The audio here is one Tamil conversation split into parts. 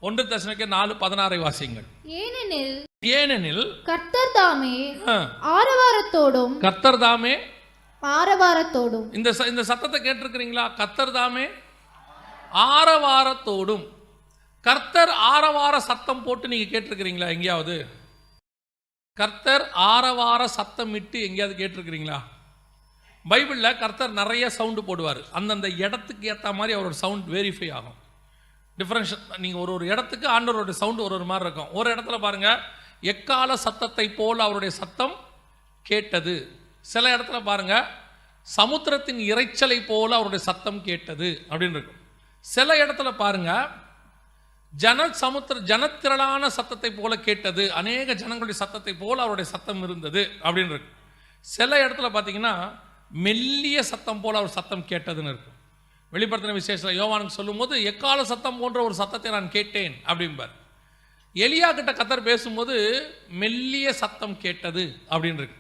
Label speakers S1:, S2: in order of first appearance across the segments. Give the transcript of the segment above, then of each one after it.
S1: 1 தெசலோனிக்கேயர் 4:16 வாசியுங்கள்.
S2: ஏனெனில் கர்த்தர் தாமே ஆரவாரத்தோடும்
S1: இந்த சத்தத்தை கேட்டிருக்கிறீங்களா? கர்த்தர் தாமே ஆரவாரத்தோடும். கர்த்தர் ஆரவார சத்தம் போட்டு நீங்க கேட்டிருக்கிறீங்களா? எங்கேயாவது கர்த்தர் ஆரவார சத்தம் இட்டு எங்கேயாவது கேட்டிருக்கிறீங்களா? பைபிளில் கர்த்தர் நிறைய சவுண்டு போடுவார். அந்தந்த இடத்துக்கு ஏற்ற மாதிரி அவரோட சவுண்ட் வெரிஃபை ஆகும். டிஃப்ரென்ஸ். நீங்கள் ஒரு இடத்துக்கு ஆண்டவரோட சவுண்டு ஒரு மாதிரி இருக்கும். ஒரு இடத்துல பாருங்கள், எக்கால சத்தத்தை போல் அவருடைய சத்தம் கேட்டது. சில இடத்துல பாருங்கள், சமுத்திரத்தின் இறைச்சலை போல் அவருடைய சத்தம் கேட்டது அப்படின்னு இருக்கும். சில இடத்துல பாருங்கள், ஜனத்திரளான சத்தத்தை போல கேட்டது, அநேக ஜனங்களுடைய சத்தத்தை போல் அவருடைய சத்தம் இருந்தது அப்படின்னு இருக்கு. சில இடத்துல பார்த்தீங்கன்னா மெல்லிய சத்தம் போல் அவர் சத்தம் கேட்டதுன்னு இருக்கும். வெளிப்படுத்தின விசேஷத்தில் யோவானுக்கு சொல்லும்போது எக்கால சத்தம் போன்ற ஒரு சத்தத்தை நான் கேட்டேன் அப்படிம்பார். எலியா கிட்ட கர்த்தர் பேசும்போது மெல்லிய சத்தம் கேட்டது அப்படின்னு இருக்கு.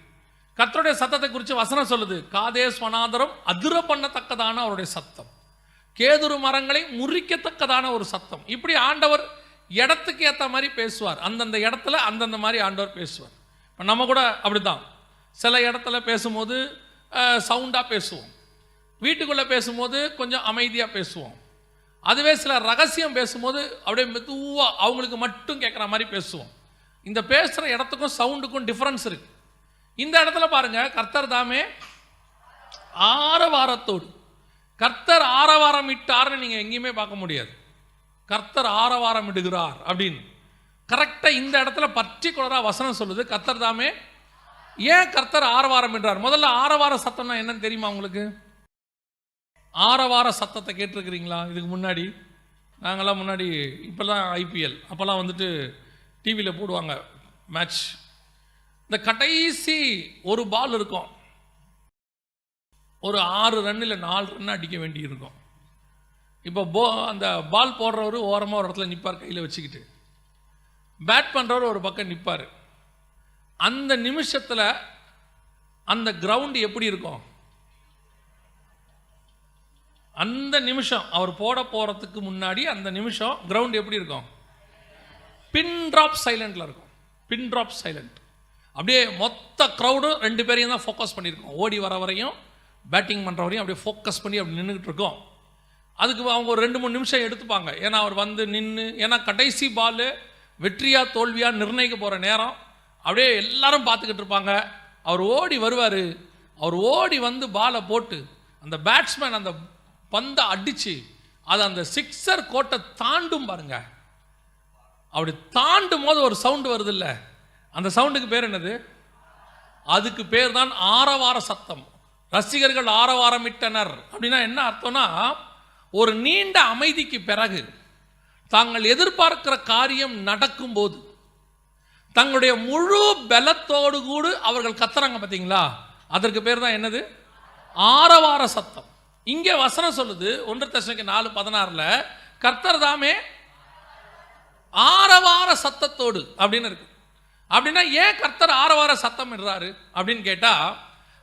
S1: கர்த்தருடைய சத்தத்தை குறித்து வசனம் சொல்லுது, காதேஸ் வனாந்தரம் அதிர பண்ணத்தக்கதான அவருடைய சத்தம், கேதுரு மரங்களை முறிக்கத்தக்கதான ஒரு சத்தம். இப்படி ஆண்டவர் இடத்துக்கு ஏற்ற மாதிரி பேசுவார். அந்தந்த இடத்துல அந்தந்த மாதிரி ஆண்டவர் பேசுவார். இப்போ நம்ம கூட அப்படிதான், சில இடத்துல பேசும்போது சவுண்டாக பேசுவோம், வீட்டுக்குள்ளே பேசும்போது கொஞ்சம் அமைதியாக பேசுவோம். அதுவே சில ரகசியம் பேசும்போது அப்படியே மெதுவாக அவங்களுக்கு மட்டும் கேட்குற மாதிரி பேசுவோம். இந்த பேசுகிற இடத்துக்கும் சவுண்டுக்கும் டிஃப்ரென்ஸ் இருக்கு. இந்த இடத்துல பாருங்க, கர்த்தர் தாமே ஆரவாரத்தோடு. கர்த்தர் ஆரவாரம் இட்டார்னு நீங்கள் எங்கேயுமே பார்க்க முடியாது. கர்த்தர் ஆரவாரம் இடுகிறார் அப்படின்னு கரெக்டாக இந்த இடத்துல பர்டிகுலராக வசனம் சொல்லுது. கர்த்தர் தாமே. ஏன் கர்த்தர் ஆரவாரம் என்றார்? முதல்ல ஆரவார சத்தம்னா என்னன்னு தெரியுமா உங்களுக்கு? ஆரவார சத்தத்தை கேட்டிருக்கிறீங்களா? இதுக்கு முன்னாடி நாங்கள்லாம் முன்னாடி இப்போல்லாம் ஐபிஎல் அப்போல்லாம் வந்துட்டு டிவியில் போடுவாங்க மேட்ச். இந்த கடைசி ஒரு பால் இருக்கும், ஒரு 6 ரன் இல்லை 4 ரன் அடிக்க வேண்டி இருக்கும். இப்போ அந்த பால் போடுறவர் ஓரமாக ஒரு இடத்துல நிற்பார், கையில் வச்சுக்கிட்டு. பேட் பண்ணுறவர் ஒரு பக்கம் நிற்பார். அந்த நிமிஷத்தில் அந்த கிரவுண்டு எப்படி இருக்கும்? அந்த நிமிஷம் அவர் போட போகிறதுக்கு முன்னாடி அந்த நிமிஷம் கிரவுண்ட் எப்படி இருக்கும்? பின் ட்ராப் சைலண்டில் இருக்கும். பின் ட்ராப் சைலண்ட். அப்படியே மொத்த க்ரௌடும் 2 பேரையும் தான் ஃபோக்கஸ் பண்ணியிருக்கோம். ஓடி வர வரையும் பேட்டிங் பண்ணுற வரையும் அப்படியே ஃபோக்கஸ் பண்ணி அப்படி நின்றுக்கிட்டு இருக்கோம். அதுக்கு அவங்க ஒரு 2-3 நிமிஷம் எடுத்துப்பாங்க. ஏன்னா அவர் வந்து நின்று, ஏன்னா கடைசி பால் வெற்றியா தோல்வியா நிர்ணயிக்க போகிற நேரம். அப்படியே எல்லாரும் பார்த்துக்கிட்டு இருப்பாங்க. அவர் ஓடி வருவார். அவர் ஓடி வந்து பாலை போட்டு அந்த பேட்ஸ்மேன் அந்த பந்தை அடித்து அது அந்த சிக்ஸர் கோட்டை தாண்டும் பாருங்க. அப்படி தாண்டும் போது ஒரு சவுண்டு வருது இல்லை, அந்த சவுண்டுக்கு பேர் என்னது? அதுக்கு பேர் தான் ஆரவார சத்தம். ரசிகர்கள் ஆரவாரமிட்டனர் அப்படின்னா என்ன அர்த்தம்னா, ஒரு நீண்ட அமைதிக்கு பிறகு தாங்கள் எதிர்பார்க்கிற காரியம் நடக்கும்போது தங்களுடைய முழு பலத்தோடு கூட அவர்கள் கத்துறாங்க பார்த்தீங்களா, அதற்கு பேர் தான் என்னது? ஆரவார சத்தம். இங்கே வசனம் சொல்லுது 1 தெசலோனிக்கேயர் 4:16 கர்த்தர் தாமே ஆரவார சத்தத்தோடு அப்படின்னு இருக்கு. அப்படின்னா ஏன் கர்த்தர் ஆரவார சத்தம் என்றாரு அப்படின்னு கேட்டால்,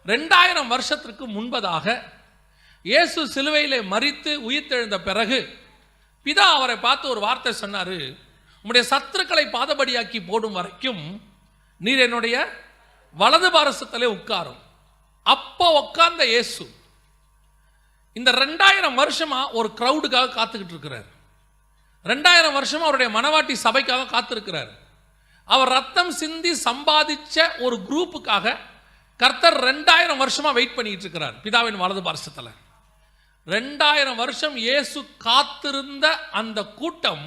S1: 2000 வருஷத்திற்கு முன்பதாக இயேசு சிலுவையிலே மரித்து உயிர்த்தெழுந்த பிறகு பிதா அவரை பார்த்து ஒரு வார்த்தை சொன்னார், உம்முடைய சத்துருக்களை பாதபடியாக்கி போடும் வரைக்கும் நீர் என்னுடைய வலது பாரசத்திலே உட்காரும். அப்போ உட்கார்ந்த இயேசு இந்த 2000 வருஷமா ஒரு கிரௌடுக்காக காத்துக்கிட்டு இருக்கிறார். 2000 வருஷமா அவருடைய மனவாட்டி சபைக்காக காத்திருக்கிறார். அவர் ரத்தம் சிந்தி சம்பாதிச்ச ஒரு குரூப்புக்காக கர்த்தர் 2000 வருஷமா வெயிட் பண்ணிட்டு இருக்கிறார் பிதாவின் வலது பாரசத்தில். 2000 வருஷம் இயேசு காத்திருந்த அந்த கூட்டம்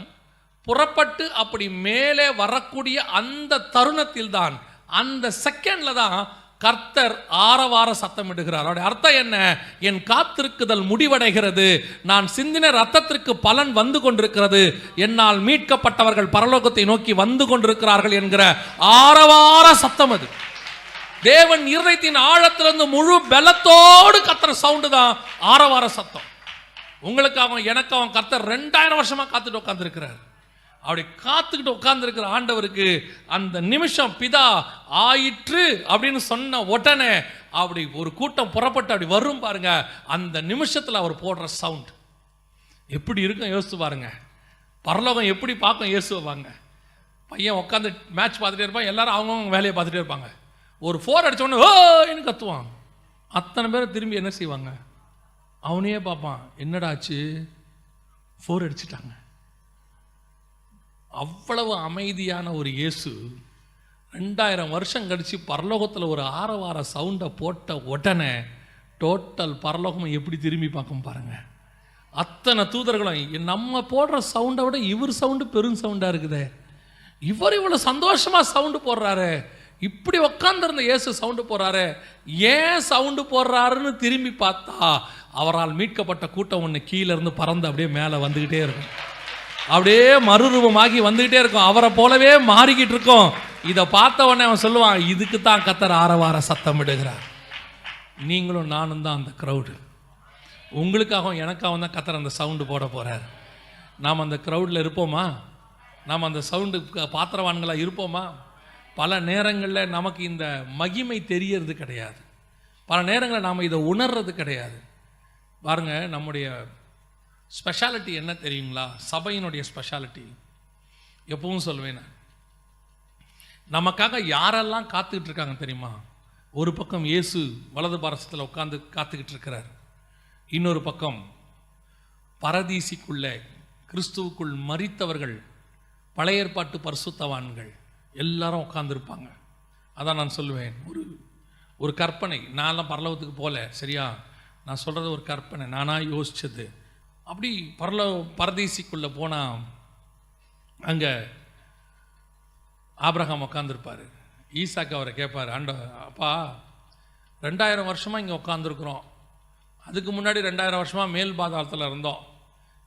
S1: புறப்பட்டு அப்படி மேலே வரக்கூடிய அந்த தருணத்தில் தான், அந்த செகண்ட்ல தான் கர்த்தர் ஆரவார சத்தம் இடுகிறார். அவருடைய அர்த்தம் என்ன? என் காத்திருக்குதல் முடிவடைகிறது, நான் சிந்தின ரத்தத்திற்கு பலன் வந்து கொண்டிருக்கிறது, என்னால் மீட்கப்பட்டவர்கள் பரலோகத்தை நோக்கி வந்து கொண்டிருக்கிறார்கள் என்கிற ஆரவார சத்தம் அது. தேவன் இருதயத்தின் ஆழத்திலிருந்து முழு பலத்தோடு கத்துற சவுண்டு தான் ஆரவார சத்தம். உங்களுக்காக எனக்காக கர்த்தர் 2000 வருஷமா காத்துட்டு உட்கார்ந்துருக்கிறார். அப்படி காத்துக்கிட்டு உட்கார்ந்துருக்கிற ஆண்டவருக்கு அந்த நிமிஷம் பிதா ஆயிற்று அப்படின்னு சொன்ன உடனே அப்படி ஒரு கூட்டம் புறப்பட்டு அப்படி வரும் பாருங்க. அந்த நிமிஷத்தில் அவர் போடுற சவுண்ட் எப்படி இருக்கும் யோசிச்சு பாருங்க. பரலோகம் எப்படி பார்க்கும் இயேசுவை வாங்க. பையன் உட்காந்து மேட்ச் பார்த்துட்டே இருப்பான், எல்லாரும் அவங்கவுங்க வேலையை பார்த்துட்டே இருப்பாங்க. ஒரு 4 அடித்தோடனே ஓன்னு கத்துவான். அத்தனை பேரை திரும்பி என்ன செய்வாங்க, அவனையே பார்ப்பான், என்னடாச்சு 4 அடிச்சிட்டாங்க. அவ்வளவு அமைதியான ஒரு இயேசு 2000 வருஷம் கழிச்சு பரலோகத்தில் ஒரு ஆரவார சவுண்டை போட்ட உடனே டோட்டல் பரலோகம் எப்படி திரும்பி பார்க்கும் பாருங்க. அத்தனை தூதர்களும் நம்ம போடுற சவுண்டை விட இவர் சவுண்டு பெரும் சவுண்டாக இருக்குதே, இவர் இவ்வளோ சந்தோஷமாக சவுண்டு போடுறாரு, இப்படி உட்காந்துருந்த இயேசு சவுண்டு போடுறாரு, ஏன் சவுண்டு போடுறாருன்னு திரும்பி பார்த்தா அவரால் மீட்கப்பட்ட கூட்டம் ஒன்று கீழே இருந்து பறந்து அப்படியே மேலே வந்துக்கிட்டே இருக்கும், அப்படியே மறுரூபமாகி வந்துக்கிட்டே இருக்கும், அவரை போலவே மாறிக்கிட்டு இருக்கும். இதை பார்த்த உடனே அவன் சொல்லுவான், இதுக்கு தான் கர்த்தர் ஆரவார சத்தம் விடுகிறார். நீங்களும் நானும் தான் அந்த க்ரௌடு. உங்களுக்காகவும் எனக்காகவும் தான் கர்த்தர் அந்த சவுண்டு போட போகிறார். நாம் அந்த க்ரௌடில் இருப்போமா? நாம் அந்த சவுண்டு பாத்திரவான்களாக இருப்போமா? பல நேரங்களில் நமக்கு இந்த மகிமை தெரியறது கிடையாது, பல நேரங்களில் நாம் இதை உணர்றது கிடையாது. பாருங்கள், நம்முடைய ஸ்பெஷாலிட்டி என்ன தெரியுங்களா? சபையினுடைய ஸ்பெஷாலிட்டி எப்பவும் சொல்வேன், நமக்காக யாரெல்லாம் காத்துக்கிட்டு இருக்காங்க தெரியுமா? ஒரு பக்கம் இயேசு வலது பாரசத்தில் உட்காந்து காத்துக்கிட்டு இருக்கிறார், இன்னொரு பக்கம் பரதீசிக்குள்ளே கிறிஸ்துவுக்குள் மரித்தவர்கள், பழைய ஏற்பாட்டு பரிசுத்தவான்கள் எல்லாரும் உட்காந்துருப்பாங்க. அதான் நான் சொல்லுவேன், ஒரு கற்பனை. நான்லாம் பரலோகத்துக்கு போகல, சரியா? நான் சொல்கிறது ஒரு கற்பனை, நானாக யோசித்தது. அப்படி பரதீசிக்குள்ளே போனால் அங்கே ஆபிரகாம் உட்காந்துருப்பார். ஈசாக்கு அவரை கேட்பார், அப்பா 2000 வருஷமாக இங்கே உட்காந்துருக்குறோம், அதுக்கு முன்னாடி 2000 வருஷமாக மேல் பாதாளத்தில் இருந்தோம்,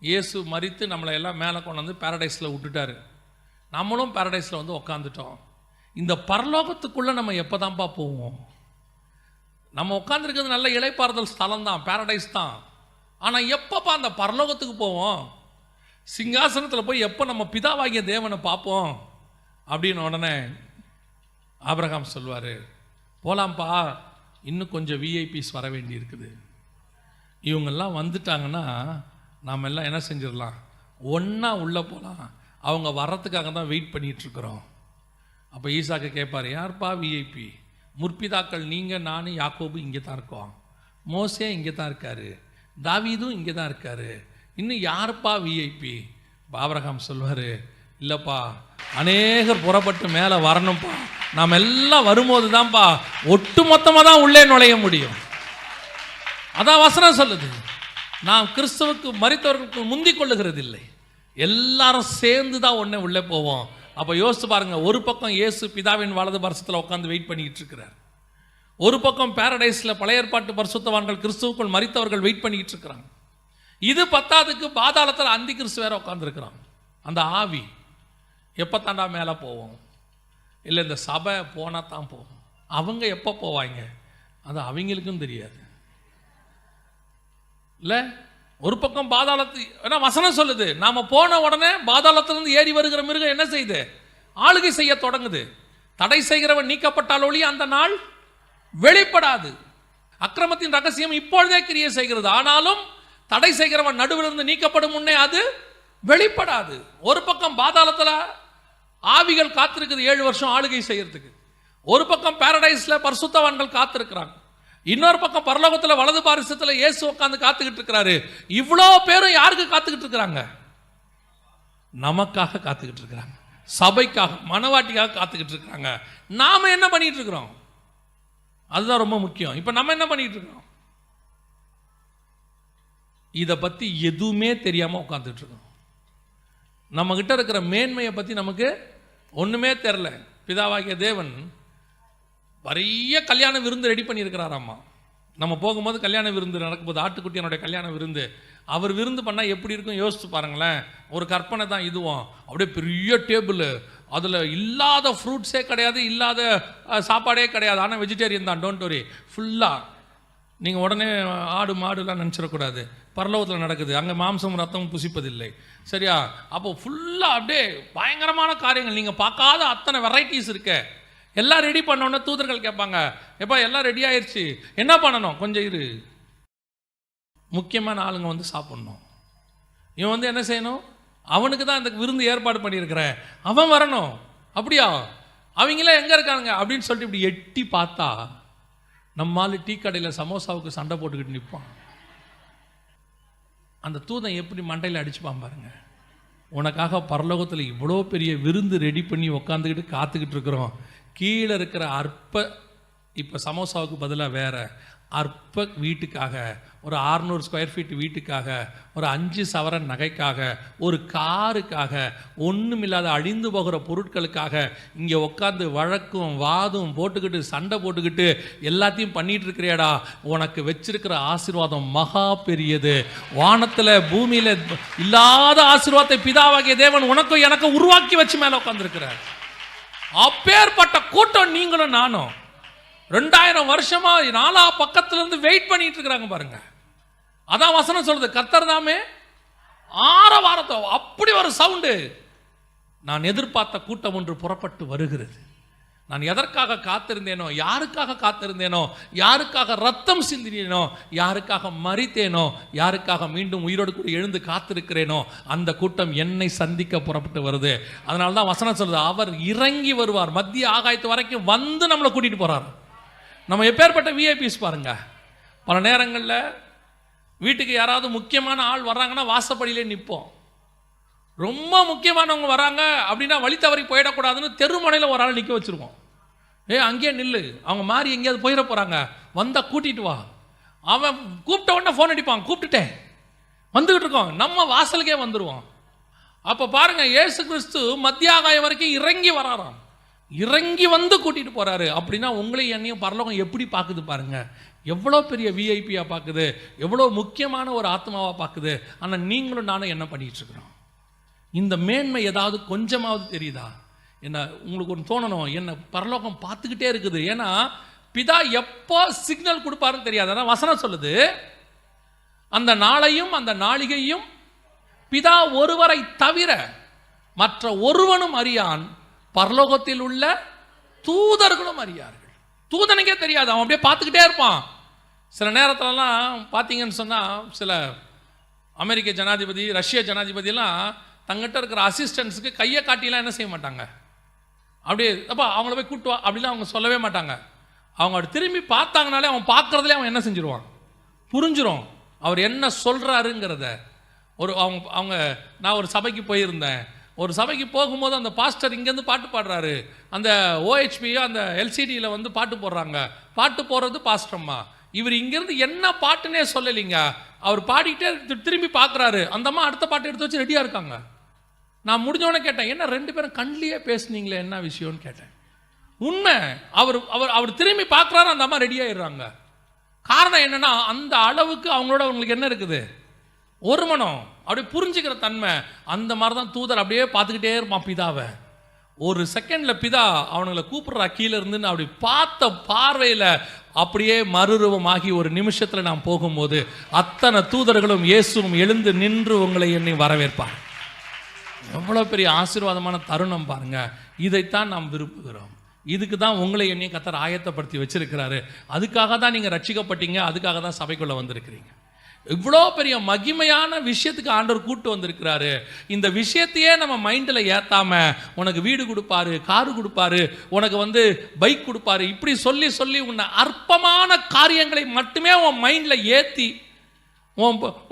S1: இயேசு மரித்து நம்மளை எல்லாம் மேலே கொண்டு வந்து பேரடைஸில் விட்டுட்டாரு, நம்மளும் பேரடைஸில் வந்து உட்காந்துட்டோம், இந்த பரலோகத்துக்குள்ளே நம்ம எப்போ தான்ப்பா போவோம்? நம்ம உட்காந்துருக்கிறது நல்ல இளைப்பாறுதல் ஸ்தலம் தான், பேரடைஸ் தான், ஆனால் எப்பப்பா அந்த பரலோகத்துக்கு போவோம்? சிங்காசனத்தில் போய் எப்போ நம்ம பிதாவாகிய தேவனை பார்ப்போம் அப்படின்னு உடனே ஆபிரகாம் சொல்வார், போகலாம்ப்பா, இன்னும் கொஞ்சம் விஐபிஸ் வர வேண்டி இருக்குது, இவங்கெல்லாம் வந்துட்டாங்கன்னா நாம் எல்லாம் என்ன செஞ்சிடலாம், ஒன்றா உள்ளே போகலாம், அவங்க வர்றதுக்காக தான் வெயிட் பண்ணிகிட்ருக்குறோம். அப்போ ஈசாக்கு கேட்பார், யார்ப்பா விஐபி? முற்பிதாக்கள் நீங்கள், நான், யாக்கோபு இங்கே தான் இருக்கோம், மோசே இங்கே தான் இருக்கார், தாவீதும் இங்கே தான் இருக்கார், இன்னும் யார்ப்பா விஐபி? ஆபிரகாம் சொல்வார், இல்லைப்பா, அநேகர் புறப்பட்டு மேலே வரணும்ப்பா, நாம் எல்லாம் வரும்போது தான்ப்பா ஒட்டு மொத்தமாக தான் உள்ளே நுழைய முடியும். அதான் வசனம் சொல்லுது, நாம் கிறிஸ்துவுக்கு மரித்தவர்களுக்கு முந்திக் கொள்ளுகிறது இல்லை, எல்லாரும் சேர்ந்து தான் ஒன்றே உள்ளே போவோம். அப்போ யோசித்து பாருங்கள், ஒரு பக்கம் இயேசு பிதாவின் வலது பரிசத்தில் உட்காந்து வெயிட் பண்ணிக்கிட்டு இருக்கிறார், ஒரு பக்கம் பேரடைஸில் பழைய ஏற்பாட்டு பரிசுத்தவான்கள் கிறிஸ்துவுக்குள் மரித்தவர்கள் வெயிட் பண்ணிக்கிட்டு இருக்கிறாங்க. இது பத்தாதுக்கு பாதாளத்தில் அந்தி கிறிஸ்து வேற உட்காந்துருக்கிறான். அந்த ஆவி எப்போ தாண்டா மேலே போவோம்? இல்லை இந்த சபை போனால் தான் போவோம். அவங்க எப்போ போவாங்க அது அவங்களுக்கும் தெரியாது இல்லை. ஒரு பக்கம் பாதாளத்து, ஏன்னா வசனம் சொல்லுது, நாம் போன உடனே பாதாளத்திலிருந்து ஏறி வருகிற மிருகம் என்ன செய்யுது? ஆளுகை செய்ய தொடங்குது. தடை செய்கிறவன் நீக்கப்பட்டால் ஒளி அந்த நாள் வெளிப்படாது. அக்கிரமத்தின் ரகசியம் இப்பொழுதே கிரியை செய்கிறது, ஆனாலும் தடை செய்கிறவன் நடுவிலிருந்து நீக்கப்படும் முன்னே அது வெளிப்படாது. ஒரு பக்கம் பாதாளத்தில் ஆவிகள் காத்திருக்குது 7 வருஷம் ஆளுகை செய்யறதுக்கு, ஒரு பக்கம் பாரடைஸ்ல பரிசுத்தவான்கள் காத்திருக்கிறாங்க, இன்னொரு பக்கம் பரலோகத்தில் வலது பாரிசத்தில் இயேசு உட்காந்து காத்துக்கிட்டு இருக்கிறாரு. இவ்வளோ பேரும் யாருக்கு காத்துக்கிட்டு இருக்கிறாங்க? நமக்காக காத்துக்கிட்டு இருக்கிறாங்க, சபைக்காக, மனவாட்டிக்காக காத்துக்கிட்டு இருக்கிறாங்க. நாம என்ன பண்ணிட்டு இருக்கிறோம்? அதுதான் ரொம்ப முக்கியம். இப்போ நம்ம என்ன பண்ணிட்டு இருக்கிறோம்? இதை பற்றி எதுவுமே தெரியாமல் உட்காந்துட்டு இருக்கோம். நம்ம கிட்ட இருக்கிற மேன்மையை பற்றி நமக்கு ஒன்றுமே தெரில. பிதாவாகிய தேவன் நிறைய கல்யாண விருந்து ரெடி பண்ணியிருக்கிறாராம்மா. நம்ம போகும்போது கல்யாண விருந்து நடக்கும்போது, ஆட்டுக்குட்டியனுடைய கல்யாண விருந்து, அவர் விருந்து பண்ணால் எப்படி இருக்கும் யோசிச்சு பாருங்களேன். ஒரு கற்பனை தான் இதுவும். அப்படியே பெரிய டேபிள், அதில் இல்லாத ஃப்ரூட்ஸே கிடையாது, இல்லாத சாப்பாடே கிடையாது, ஆனால் வெஜிடேரியன் தான், டோன்ட் வரி. ஃபுல்லாக நீங்கள் உடனே ஆடு மாடுலாம் நினச்சிடக்கூடாது, பரலோகத்தில் நடக்குது, அங்கே மாம்சம் ரத்தம் புசிப்பதில்லை, சரியா? அப்போ ஃபுல்லாக அப்படியே பயங்கரமான காரியங்கள், நீங்கள் பார்க்காத அத்தனை வெரைட்டிஸ் இருக்கு. எல்லாம் ரெடி பண்ணோன்னே தூதர்கள் கேட்பாங்க, எப்பா எல்லாம் ரெடி ஆயிடுச்சு, என்ன பண்ணணும்? கொஞ்சம் இரு, முக்கியமான ஆளுங்க வந்து சாப்பிட்ணும். இவன் வந்து என்ன செய்யணும்? அவனுக்கு தான் இந்த விருந்து ஏற்பாடு பண்ணியிருக்கிறேன், அவன் வரணும். அப்படியா, அவங்களாம் எங்கே இருக்காங்க அப்படின்னு சொல்லிட்டு இப்படி எட்டி பார்த்தா நம்மால் டீ கடையில் சமோசாவுக்கு சண்டை போட்டுக்கிட்டு நிற்பான். அந்த தூதன் எப்படி மண்டையில் அடிச்சுப்பான் பாருங்க. உனக்காக பரலோகத்தில் இவ்வளோ பெரிய விருந்து ரெடி பண்ணி உட்காந்துக்கிட்டு காத்துக்கிட்டு இருக்கிறோம், கீழே இருக்கிற அற்ப, இப்போ சமோசாவுக்கு பதிலாக வேற அற்ப வீட்டுக்காக, ஒரு 600 ஸ்கொயர் ஃபீட் வீட்டுக்காக, ஒரு 5 சவரன் நகைக்காக, ஒரு காருக்காக, ஒன்றுமில்லாத அழிந்து போகிற பொருட்களுக்காக இங்கே உட்காந்து வழக்கும் வாதும் போட்டுக்கிட்டு சண்டை போட்டுக்கிட்டு எல்லாத்தையும் பண்ணிட்டு இருக்கிறியாடா. உனக்கு வச்சிருக்கிற ஆசீர்வாதம் மகா பெரியது. வானத்தில் பூமியில் இல்லாத ஆசீர்வாதத்தை பிதாவாகிய தேவன் உனக்கும் எனக்கு உருவாக்கி வச்சு மேலே உட்காந்துருக்கிறார். அப்பேற்பட்ட கூட்டம் நீங்களும் நானும் 2000 வருஷமா 4 பக்கத்துல இருந்து வெயிட் பண்ணிட்டு இருக்கிறாங்க பாருங்க. அதான் வசனம் சொல்றது, கர்த்தர் தாமே ஆரவாரத்தோ, அப்படி ஒரு சவுண்டு. நான் எதிர்பார்த்த கூட்டம் ஒன்று புறப்பட்டு வருகிறது. நான் எதற்காக காத்திருந்தேனோ, யாருக்காக காத்திருந்தேனோ, யாருக்காக ரத்தம் சிந்தினேனோ, யாருக்காக மரித்தேனோ, யாருக்காக மீண்டும் உயிரோடு கூட எழுந்து காத்திருக்கிறேனோ, அந்த கூட்டம் என்னை சந்திக்க புறப்பட்டு வருது. அதனால தான் வசனம் சொல்றது, அவர் இறங்கி வருவார், மத்திய ஆகாயத்து வரைக்கும் வந்து நம்மளை கூட்டிட்டு போறார். நம்ம எப்பேற்பட்ட விஐபிஸ் பாருங்க. பல நேரங்களில் வீட்டுக்கு யாராவது முக்கியமான ஆள் வர்றாங்கன்னா வாசப்படியிலே நிற்போம். ரொம்ப முக்கியமானவங்க வராங்க அப்படின்னா வழி தவறி போயிடக்கூடாதுன்னு தெருமுனையில் ஒரு ஆள் நிற்க வச்சுருக்கோம். அங்கேயே நில்லு, அவங்க மாறி எங்கேயாவது போயிட போகிறாங்க, வந்தால் கூட்டிகிட்டு வா. அவன் கூப்பிட்ட உடனே ஃபோன் அடிப்பான், கூப்பிட்டுட்டேன் வந்துக்கிட்டு இருக்கோம், நம்ம வாசலுக்கே வந்துடுவோம். அப்போ பாருங்க, இயேசு கிறிஸ்து மத்திய ஆகாயம் வரைக்கும் இறங்கி வராராம், இறங்கி வந்து கூட்டிட்டு போறாரு. அப்படின்னா உங்களையும் என்னையும் பரலோகம் எப்படி பார்க்குது பாருங்க. எவ்வளோ பெரிய விஐபியா பார்க்குது, எவ்வளோ முக்கியமான ஒரு ஆத்மாவா பார்க்குது. ஆனால் நீங்களும் நானும் என்ன பண்ணிட்டு இருக்கிறோம்? இந்த மேன்மை ஏதாவது கொஞ்சமாவது தெரியுதா? என்ன உங்களுக்கு ஒன்று தோணணும், என்ன பரலோகம் பார்த்துக்கிட்டே இருக்குது. ஏன்னா பிதா எப்போ சிக்னல் கொடுப்பாருன்னு தெரியாது. அதான் வசனம் சொல்லுது, அந்த நாளையும் அந்த நாளிகையும் பிதா ஒருவரை தவிர மற்ற ஒருவனும் அறியான், பரலோகத்தில் உள்ள தூதர்களும் அறியார்கள். தூதனுக்கே தெரியாது, அவன் அப்படியே பார்த்துக்கிட்டே இருப்பான். சில நேரத்திலலாம் பார்த்தீங்கன்னு சொன்னால், சில அமெரிக்க ஜனாதிபதி, ரஷ்ய ஜனாதிபதியெல்லாம் தங்கிட்ட இருக்கிற அசிஸ்டன்ஸுக்கு கையை காட்டிலாம் என்ன செய்ய மாட்டாங்க, அப்படியே அப்பா அவங்கள போய் கூட்டுவா அப்படிலாம் அவங்க சொல்லவே மாட்டாங்க. அவங்க அப்படி திரும்பி பார்த்தாங்கனாலே அவன் பார்க்குறதுலே அவன் என்ன செஞ்சிருவான், புரிஞ்சிடும் அவர் என்ன சொல்கிறாருங்கிறத. அவங்க நான் ஒரு சபைக்கு போயிருந்தேன். ஒரு சபைக்கு போகும்போது அந்த பாஸ்டர் இங்கேருந்து பாட்டு பாடுறாரு, அந்த ஓஹெச்பியோ அந்த எல்சிடியில் வந்து பாட்டு போடுறாங்க. பாட்டு போடுறது பாஸ்டர்மா. இவர் இங்கேருந்து என்ன பாட்டுன்னே சொல்லலைங்க, அவர் பாடிக்கிட்டே திரும்பி பார்க்குறாரு. அந்தம்மா அடுத்த பாட்டு எடுத்து வச்சு ரெடியாக இருக்காங்க. நான் முடிஞ்சவொடனே கேட்டேன், என்ன 2 பேரும் கண்ணிலேயே பேசுனீங்களே, என்ன விஷயம்னு கேட்டேன். உண்மை, அவர் அவர் அவர் திரும்பி பார்க்குறாரு, அந்த அம்மா ரெடியாகிடுறாங்க. காரணம் என்னன்னா, அந்த அளவுக்கு அவங்களுக்கு என்ன இருக்குது, ஒரு மனம், அப்படியே புரிஞ்சுக்கிற தன்மை. அந்த மாதிரி தான் தூதர் அப்படியே பார்த்துக்கிட்டே இருப்பான் பிதாவை. ஒரு செகண்டில் பிதா அவனுங்களை கூப்பிடுறா கீழே இருந்துன்னு அப்படி பார்த்த பார்வையில் அப்படியே மறுரூபமாகி ஒரு நிமிஷத்தில் நான் போகும்போது அத்தனை தூதர்களும் இயேசுவும் எழுந்து நின்று உங்களை என்னை வரவேற்பார். எவ்வளோ பெரிய ஆசீர்வாதமான தருணம் பாருங்க. இதைத்தான் நாம் விரும்புகிறோம். இதுக்கு தான் உங்களை என்னையும் கர்த்தர் ஆயத்தப்படுத்தி வச்சிருக்கிறாரு. அதுக்காக தான் நீங்கள் ரட்சிக்கப்பட்டீங்க, அதுக்காக தான் சபைக்குள்ளே வந்திருக்கிறீங்க. இவ்வளோ பெரிய மகிமையான விஷயத்துக்கு ஆண்டவர் கூட்டு வந்திருக்கிறாரு. இந்த விஷயத்தையே நம்ம மைண்டில் ஏற்றாம உனக்கு வீடு கொடுப்பாரு, காரு கொடுப்பாரு, உனக்கு வந்து பைக் கொடுப்பாரு, இப்படி சொல்லி சொல்லி உன்னை அற்பமான காரியங்களை மட்டுமே உன் மைண்டில் ஏற்றி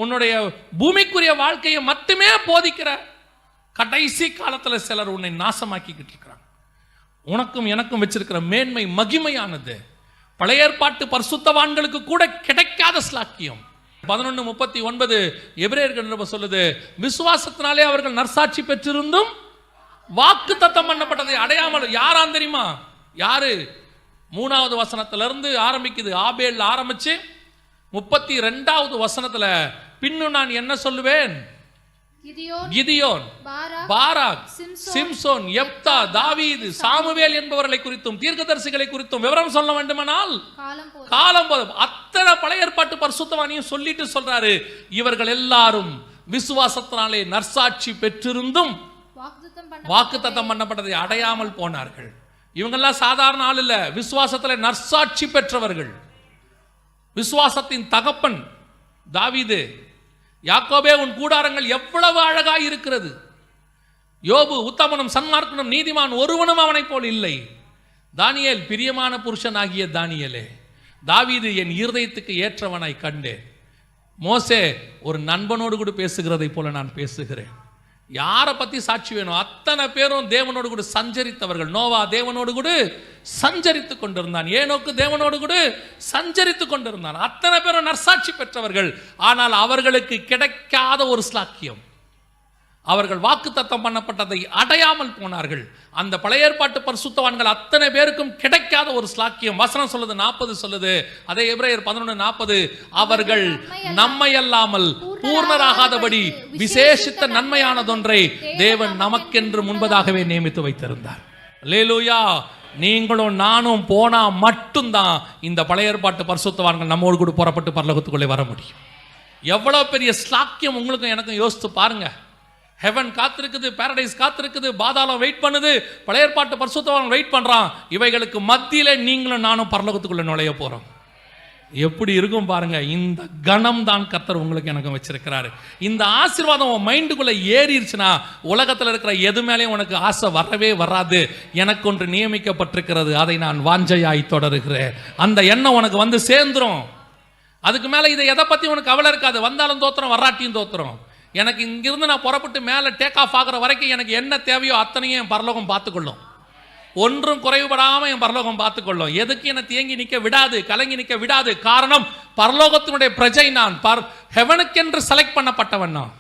S1: உன்னுடைய பூமிக்குரிய வாழ்க்கையை மட்டுமே போதிக்கிற கடைசி காலத்தில் சிலர் உன்னை நாசமாக்கிக்கிட்டு இருக்கிறாங்க. உனக்கும் எனக்கும் வச்சிருக்கிற மேன்மை மகிமையானது. பழைய ஏற்பாட்டு பரிசுத்தவான்களுக்கு கூட கிடைக்காத ஸ்லாக்கியம். 11:39 எபிரேயர்கள் சொல்லுது, விசுவாசத்தினாலே அவர்கள் நற்சாட்சி பெற்றிருந்தும் வாக்குத்தத்தம் பண்ணப்பட்டதை அடையாமல். யாராம் தெரியுமா? யாரு? 3வது வசனத்திலிருந்து ஆரம்பிக்குது. ஆபேல் ஆரம்பிச்சு 32வது வசனத்துல பின்னு நான் என்ன சொல்லுவேன், கிதியோன், பாராக், சிம்சோன், யெப்தா, தாவீது, சாமுவேல் என்பவர்களை குறித்தும் தீர்க்கதரிசிகளை குறித்தும் விவரம் சொல்ல வேண்டுமானால் காலம் போதும். அத்தனை பழைய ஏற்பாட்டு பரிசுத்தவானையும் சொல்லிட்டு சொல்றாரு, இவர்கள் எல்லாரும் விசுவாசத்தினாலே நற்சாட்சி பெற்றிருந்தும் வாக்குத்தத்தம் பண்ணப்பட்டதை அடையாமல் போனார்கள். இவங்கெல்லாம் சாதாரண ஆள் இல்ல, விசுவாசத்திலே நற்சாட்சி பெற்றவர்கள். விசுவாசத்தின் தகப்பன் தாவீது, யாக்கோபே உன் கூடாரங்கள் எவ்வளவு அழகாய் இருக்கிறது, யோபு உத்தமனும் சன்மார்க்கனும் நீதிமான் ஒருவனும் அவனைப் போல் இல்லை. தானியேல் பிரியமான புருஷனாகிய தானியேலே, தாவீது என் இருதயத்துக்கு ஏற்றவனாய் கண்டேன். மோசே ஒரு நண்பனோடு கூட பேசுகிறதை போல நான் பேசுகிறேன். யாரை பற்றி சாட்சி வேணும்? அத்தனை பேரும் தேவனோடு கூட சஞ்சரித்தவர்கள். நோவா தேவனோடு கூட சஞ்சரித்து கொண்டிருந்தான். ஏனோக்கு தேவனோடு கூட சஞ்சரித்து கொண்டிருந்தான். அத்தனை பேரும் நற்சாட்சி பெற்றவர்கள். ஆனால் அவர்களுக்கு கிடைக்காத ஒரு ஸ்லாக்கியம், அவர்கள் வாக்குத்தத்தம் பண்ணப்பட்டதை அடையாமல் போனார்கள். அந்த பழைய ஏற்பாட்டு பரிசுத்தவான்கள் அத்தனை பேருக்கும் கிடைக்காத ஒரு ஸ்லாக்கியம். வசனம் சொல்லுது, 40 சொல்லுது, அதே எபிரேயர் 11:40, அவர்கள் நம்மை அல்லாமல் பூர்ணராகாதபடி விசேஷித்த நன்மையானதொன்றை தேவன் நமக்கென்று முன்பதாகவே நியமித்து வைத்திருந்தார். அல்லேலூயா. நீங்களும் நானும் போனா மட்டும்தான் இந்த பழைய ஏற்பாட்டு பரிசுத்தவான்கள் நம்மோடு கூட புறப்பட்டு பரலோகத்துக்குள்ளே வர முடியும். எவ்வளவு பெரிய ஸ்லாக்கியம் உங்களுக்கும் எனக்கும் யோசித்து பாருங்க. ஹெவன் காத்திருக்குது, பாரடைஸ் காத்திருக்குது, பாதாளம் வெயிட் பண்ணுது, பழைய ஏற்பாட்டு பரிசுத்தவான் வெயிட் பண்றான். இவைகளுக்கு மத்தியில நீங்களும் நானும் பரலோகத்துக்குள்ள நுழைய போறோம். எப்படி இருக்கும் பாருங்க. இந்த கணம் தான் கர்த்தர் உங்களுக்கு எனக்கும் வச்சிருக்கிறாரு. இந்த ஆசீர்வாதம் உன் மைண்டுக்குள்ள ஏறிடுச்சுன்னா உலகத்தில் இருக்கிற எது மேலேயும் உனக்கு ஆசை வரவே வராது. எனக்கு ஒன்று நியமிக்கப்பட்டிருக்கிறது, அதை நான் வாஞ்சையாய் தொடருகிறேன். அந்த எண்ணம் உனக்கு வந்து சேர்ந்துரும். அதுக்கு மேல இதை எதை பத்தி உனக்கு கவலை இருக்காது. வந்தாலும் தோத்திரம், வராட்டியும் தோத்திரம். எனக்கு இங்கிருந்து நான் புறப்பட்டு மேலே டேக் ஆஃப் ஆகிற வரைக்கும் எனக்கு என்ன தேவையோ அத்தனையும் என் பரலோகம் பார்த்துக்கொள்ளும். ஒன்றும் குறைவுபடாமல் என் பரலோகம் பார்த்துக்கொள்ளும். எதுக்கு என்னை தேங்கி நிற்க விடாது, கலங்கி நிற்க விடாது. காரணம், பரலோகத்தினுடைய பிரஜை நான், ஹெவனுக்கென்று செலக்ட் பண்ணப்பட்டவன் நான்.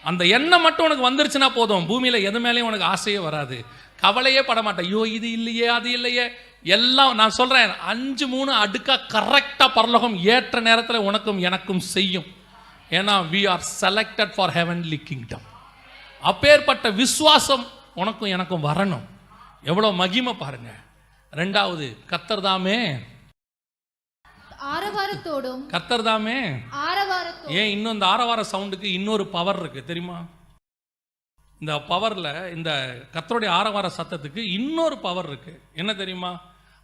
S1: அந்த எண்ணம் மட்டும் உனக்கு வந்துருச்சுன்னா போதும், பூமியில் எது மேலேயும் உனக்கு ஆசையே வராது, கவலையே பட மாட்டேன். ஐயோ இது இல்லையே அது இல்லையே, எல்லாம் நான் சொல்கிறேன் 5-3 அடுக்கா கரெக்டாக பரலோகம் ஏற்ற நேரத்தில் உனக்கும் எனக்கும் செய்யும். ஏன்னா we are selected for heavenly kingdom. அப்பேற்பட்ட விசுவாசம் உனக்கும் எனக்கும் வரணும். எவ்வளவு மகிமை பாருங்க. ரெண்டாவது, கர்த்தர் தாமே
S2: ஆரவாரத்தோடும்,
S1: கர்த்தர் தாமே
S2: ஆரவாரத்தோடும்.
S1: ஏன் இன்னும் இந்த ஆரவார சவுண்டுக்கு இன்னொரு பவர் இருக்கு தெரியுமா? இந்த பவர்ல, இந்த கர்த்தருடைய ஆரவார சத்தத்துக்கு இன்னொரு பவர் இருக்கு. என்ன தெரியுமா?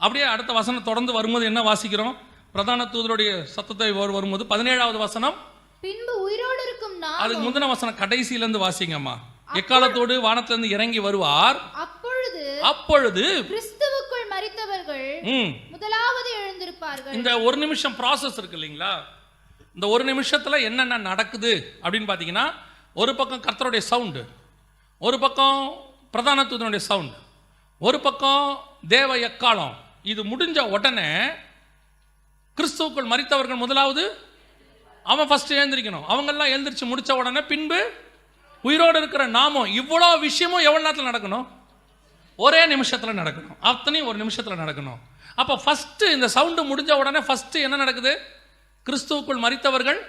S1: அப்படியே அடுத்த வசனம் தொடர்ந்து வரும்போது என்ன வாசிக்கிறோம்? பிரதான தூதருடைய சத்தத்தை வரும்போது 17வது வசனம்,
S2: பின்பு உயிரோடு இருக்கும் நான்.
S1: அதுக்கு முந்தின வசனம் கடைசியில இருந்து வாசிங்கம்மா. எக்காலத்தோடு வானத்திலிருந்து இறங்கி வருவார். அப்பொழுது
S2: கிறிஸ்துவுக்குள் மரித்தவர்கள் முதலாவது எழுந்திருப்பார்கள்.
S1: இந்த ஒரு நிமிஷம் ப்ராசஸ் இருக்கு இல்லைங்களா? இந்த ஒரு நிமிஷத்துல என்னென்ன நடக்குது அப்படின்னு பாத்தீங்கன்னா, ஒரு பக்கம் கர்த்தருடைய சவுண்டு, ஒரு பக்கம் பிரதான தூதனுடைய சவுண்டு, ஒரு பக்கம் தேவ எக்காலம். இது முடிஞ்ச உடனே கிறிஸ்துவுக்குள் மரித்தவர்கள் முதலாவது அவன் ஃபர்ஸ்ட் எழுந்திருக்கணும். அவங்கெல்லாம் எழுந்திரிச்சு முடிச்ச உடனே பின்பு உயிரோடு இருக்கிற நாமும். இவ்வளோ விஷயமும் எவ்வளோ நேரத்தில் நடக்கணும்? ஒரே நிமிஷத்தில் நடக்கணும். அத்தனையும் ஒரு நிமிஷத்தில் நடக்கணும். அப்போ ஃபர்ஸ்ட் இந்த சவுண்டு முடிஞ்ச உடனே ஃபர்ஸ்ட் என்ன நடக்குது? கிறிஸ்துவுக்குள் மரித்தவர்கள்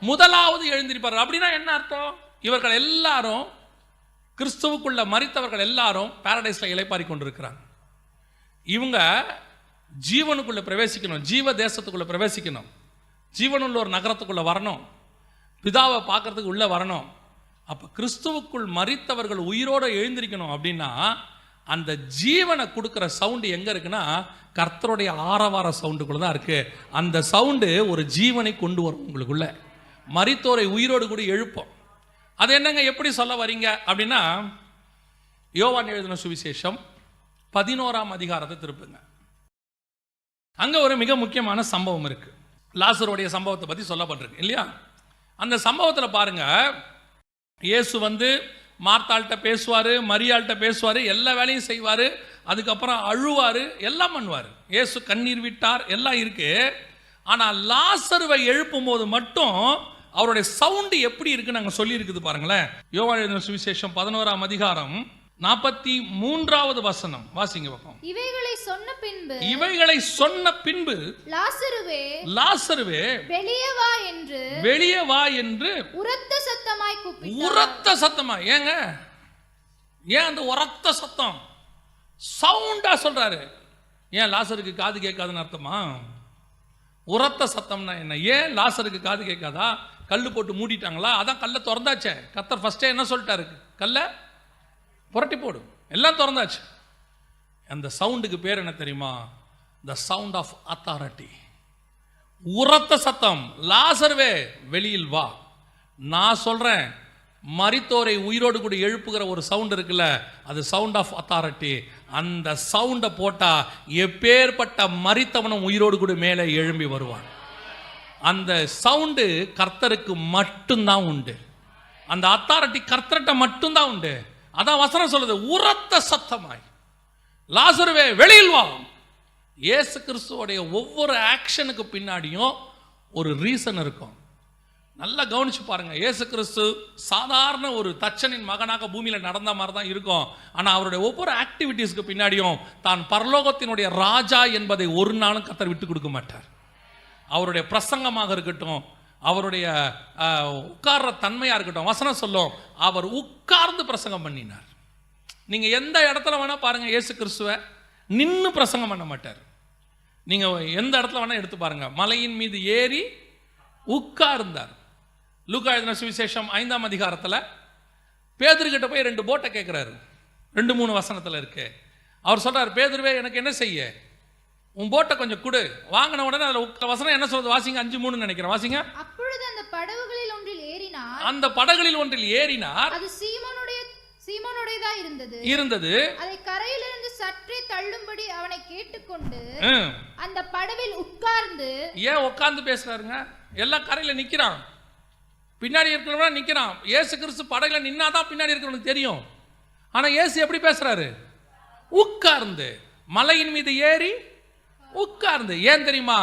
S1: முதலாவது எழுந்திருப்பார்கள். அப்படின்னா என்ன அர்த்தம்? இவர்கள் எல்லாரும், கிறிஸ்துவுக்குள்ள மரித்தவர்கள் எல்லாரும் பாரடைஸ்ல இளைப்பாரி கொண்டிருக்கிறாங்க. இவங்க ஜீவனுக்குள்ள பிரவேசிக்கணும், ஜீவ தேசத்துக்குள்ள பிரவேசிக்கணும், ஜீவனுள்ள ஒரு நகரத்துக்குள்ள வரணும், பிதாவை பார்க்கறதுக்கு உள்ள வரணும். அப்ப கிறிஸ்துவுக்குள் மரித்தவர்கள் உயிரோடு எழுந்திருக்கணும். அப்படின்னா அந்த ஜீவனை கொடுக்கிற சவுண்டு எங்க இருக்குன்னா, கர்த்தருடைய ஆரவார சவுண்டுக்குள்ள தான் இருக்கு. அந்த சவுண்டு ஒரு ஜீவனை கொண்டு வரும் உங்களுக்குள்ள, மரித்தோரை உயிரோடு கூட எழுப்போம். அது என்னங்க, எப்படி சொல்ல வரீங்க அப்படின்னா, யோவான் எழுதின சுவிசேஷம் 11ஆம் அதிகாரத்தை திருப்புங்க. அங்க ஒரு மிக முக்கியமான சம்பவம் இருக்கு. லாசருடைய சம்பவத்தை பற்றி சொல்லப்பட்டிருக்கு இல்லையா? அந்த சம்பவத்தில் பாருங்க, இயேசு வந்து மார்த்தாள்கிட்ட பேசுவார், மரியாள்கிட்ட பேசுவார், எல்லா வேலையும் செய்வார், அதுக்கப்புறம் அழுவார், எல்லாம் பண்ணுவார். இயேசு கண்ணீர் விட்டார், எல்லாம் இருக்கு. ஆனால் லாசருவை எழுப்பும் போது மட்டும் அவருடைய சவுண்டு எப்படி இருக்குன்னு நாங்கள் சொல்லி இருக்குது பாருங்களேன். யோவான் எழுதின சுவிசேஷம் 11ஆம் அதிகாரம் 43வது வசனம் வாசிங்க பாப்போம்.
S2: இவைகளை சொன்ன பின்பு
S1: லாசருவே வெளியே வா என்று உரத்த சத்தமாய் ஏங்க, ஏன் அந்த உரத்த சத்தம் சவுண்டா சொல்றாரு? ஏன் லாசருக்கு காது கேட்காதுன்னு அர்த்தமா? உரத்த சத்தம்னா என்ன? ஏன் லாசருக்கு காது கேட்காதா? கல்லு போட்டு மூடிட்டாங்களா? அதான் கல்லை திறந்தாச்சே. கர்த்தர் ஃபர்ஸ்டே என்ன சொல்லிட்டாரு? கல்லை புரட்டி போடு, எல்லாம் திறந்தாச்சு. அந்த சவுண்டுக்கு பேர் என்ன தெரியுமா? The sound of authority. உரத்த சத்தம். லாசர்வே வெளியில் வா. நான் சொல்றேன், மரித்தோரை உயிரோடு கூட எழுப்புகிற ஒரு சவுண்ட் இருக்குல்ல, அது சவுண்ட் ஆஃப் அத்தாரிட்டி. அந்த சவுண்டை போட்டா எப்பேற்பட்ட மரித்தவனும் உயிரோடு கூட மேலே எழும்பி வருவான். அந்த சவுண்டு கர்த்தருக்கு மட்டும்தான் உண்டு. அந்த அத்தாரிட்டி கர்த்தர்கிட்ட மட்டும்தான் உண்டு. அதான் வசனம் சொல்லுது, உரத்த சத்தமாய் லாசருவே வெளியில் வா. இயேசு கிறிஸ்துவோடைய ஒவ்வொரு ஆக்ஷனுக்கு பின்னாடியும் ஒரு ரீசன் இருக்கும். நல்லா கவனிச்சு பாருங்க. இயேசு கிறிஸ்து சாதாரண ஒரு தச்சனின் மகனாக பூமியில நடந்த மாதிரி தான் இருக்கும். ஆனா அவருடைய ஒவ்வொரு ஆக்டிவிட்டீஸ்க்கு பின்னாடியும் தான் பரலோகத்தினுடைய ராஜா என்பதை ஒரு நாளும் கர்த்தர் விட்டு கொடுக்க மாட்டார். அவருடைய பிரசங்கமாக இருக்கட்டும், அவருடைய உட்கார்ற தன்மையா இருக்கட்டும், வசனம் சொல்லும் அவர் உட்கார்ந்து பிரசங்கம் பண்ணினார். நீங்க எந்த இடத்துல வேணா பாருங்க, இயேசு கிறிஸ்துவை நின்னு பிரசங்கம் பண்ண மாட்டார். நீங்க எந்த இடத்துல வேணா எடுத்து பாருங்க, மலையின் மீது ஏறி உட்கார்ந்தார். லூக்கா எழுதின சுவிசேஷம் 5ஆம் அதிகாரத்தில் பேதுருக்கிட்ட போய் 2 போட்டை கேட்கிறாரு. 2-3 வசனத்தில் இருக்கு. அவர் சொல்றாரு, பேதுருவே எனக்கு என்ன செய்ய, உன் போட்டை கொஞ்சம் கொடு. வாங்கின உடனே அதில் வசனம் என்ன சொல்றது, வாசிங்க 5:3 நினைக்கிறேன், வாசிங்க.
S2: அப்பொழுது அந்த படகுகளில் ஒன்றில் ஏறினார்.
S1: அந்த படகுகளில் ஒன்றில் ஏறினார்.
S2: அது சீமோனுடையதா இருந்தது.
S1: அதை
S2: கரையிலிருந்து சற்றே தள்ளும்படி அவனை கேட்டுக்கொண்டு அந்த படவில் உட்கார்ந்து.
S1: ஏன் உட்கார்ந்து பேசுறாருங்க? எல்லாம் கரையில நிக்கிறான், பின்னாடி இருக்கிறவன் நிக்கிறான். இயேசு கிறிஸ்து படகுல நின்னாதான் பின்னாடி இருக்கிறவனுக்கு தெரியும். ஆனா இயேசு எப்படி பேசுறாரு? உட்கார்ந்து, மலையின் மீது ஏறி உட்கார்ந்து. ஏன் தெரியுமா?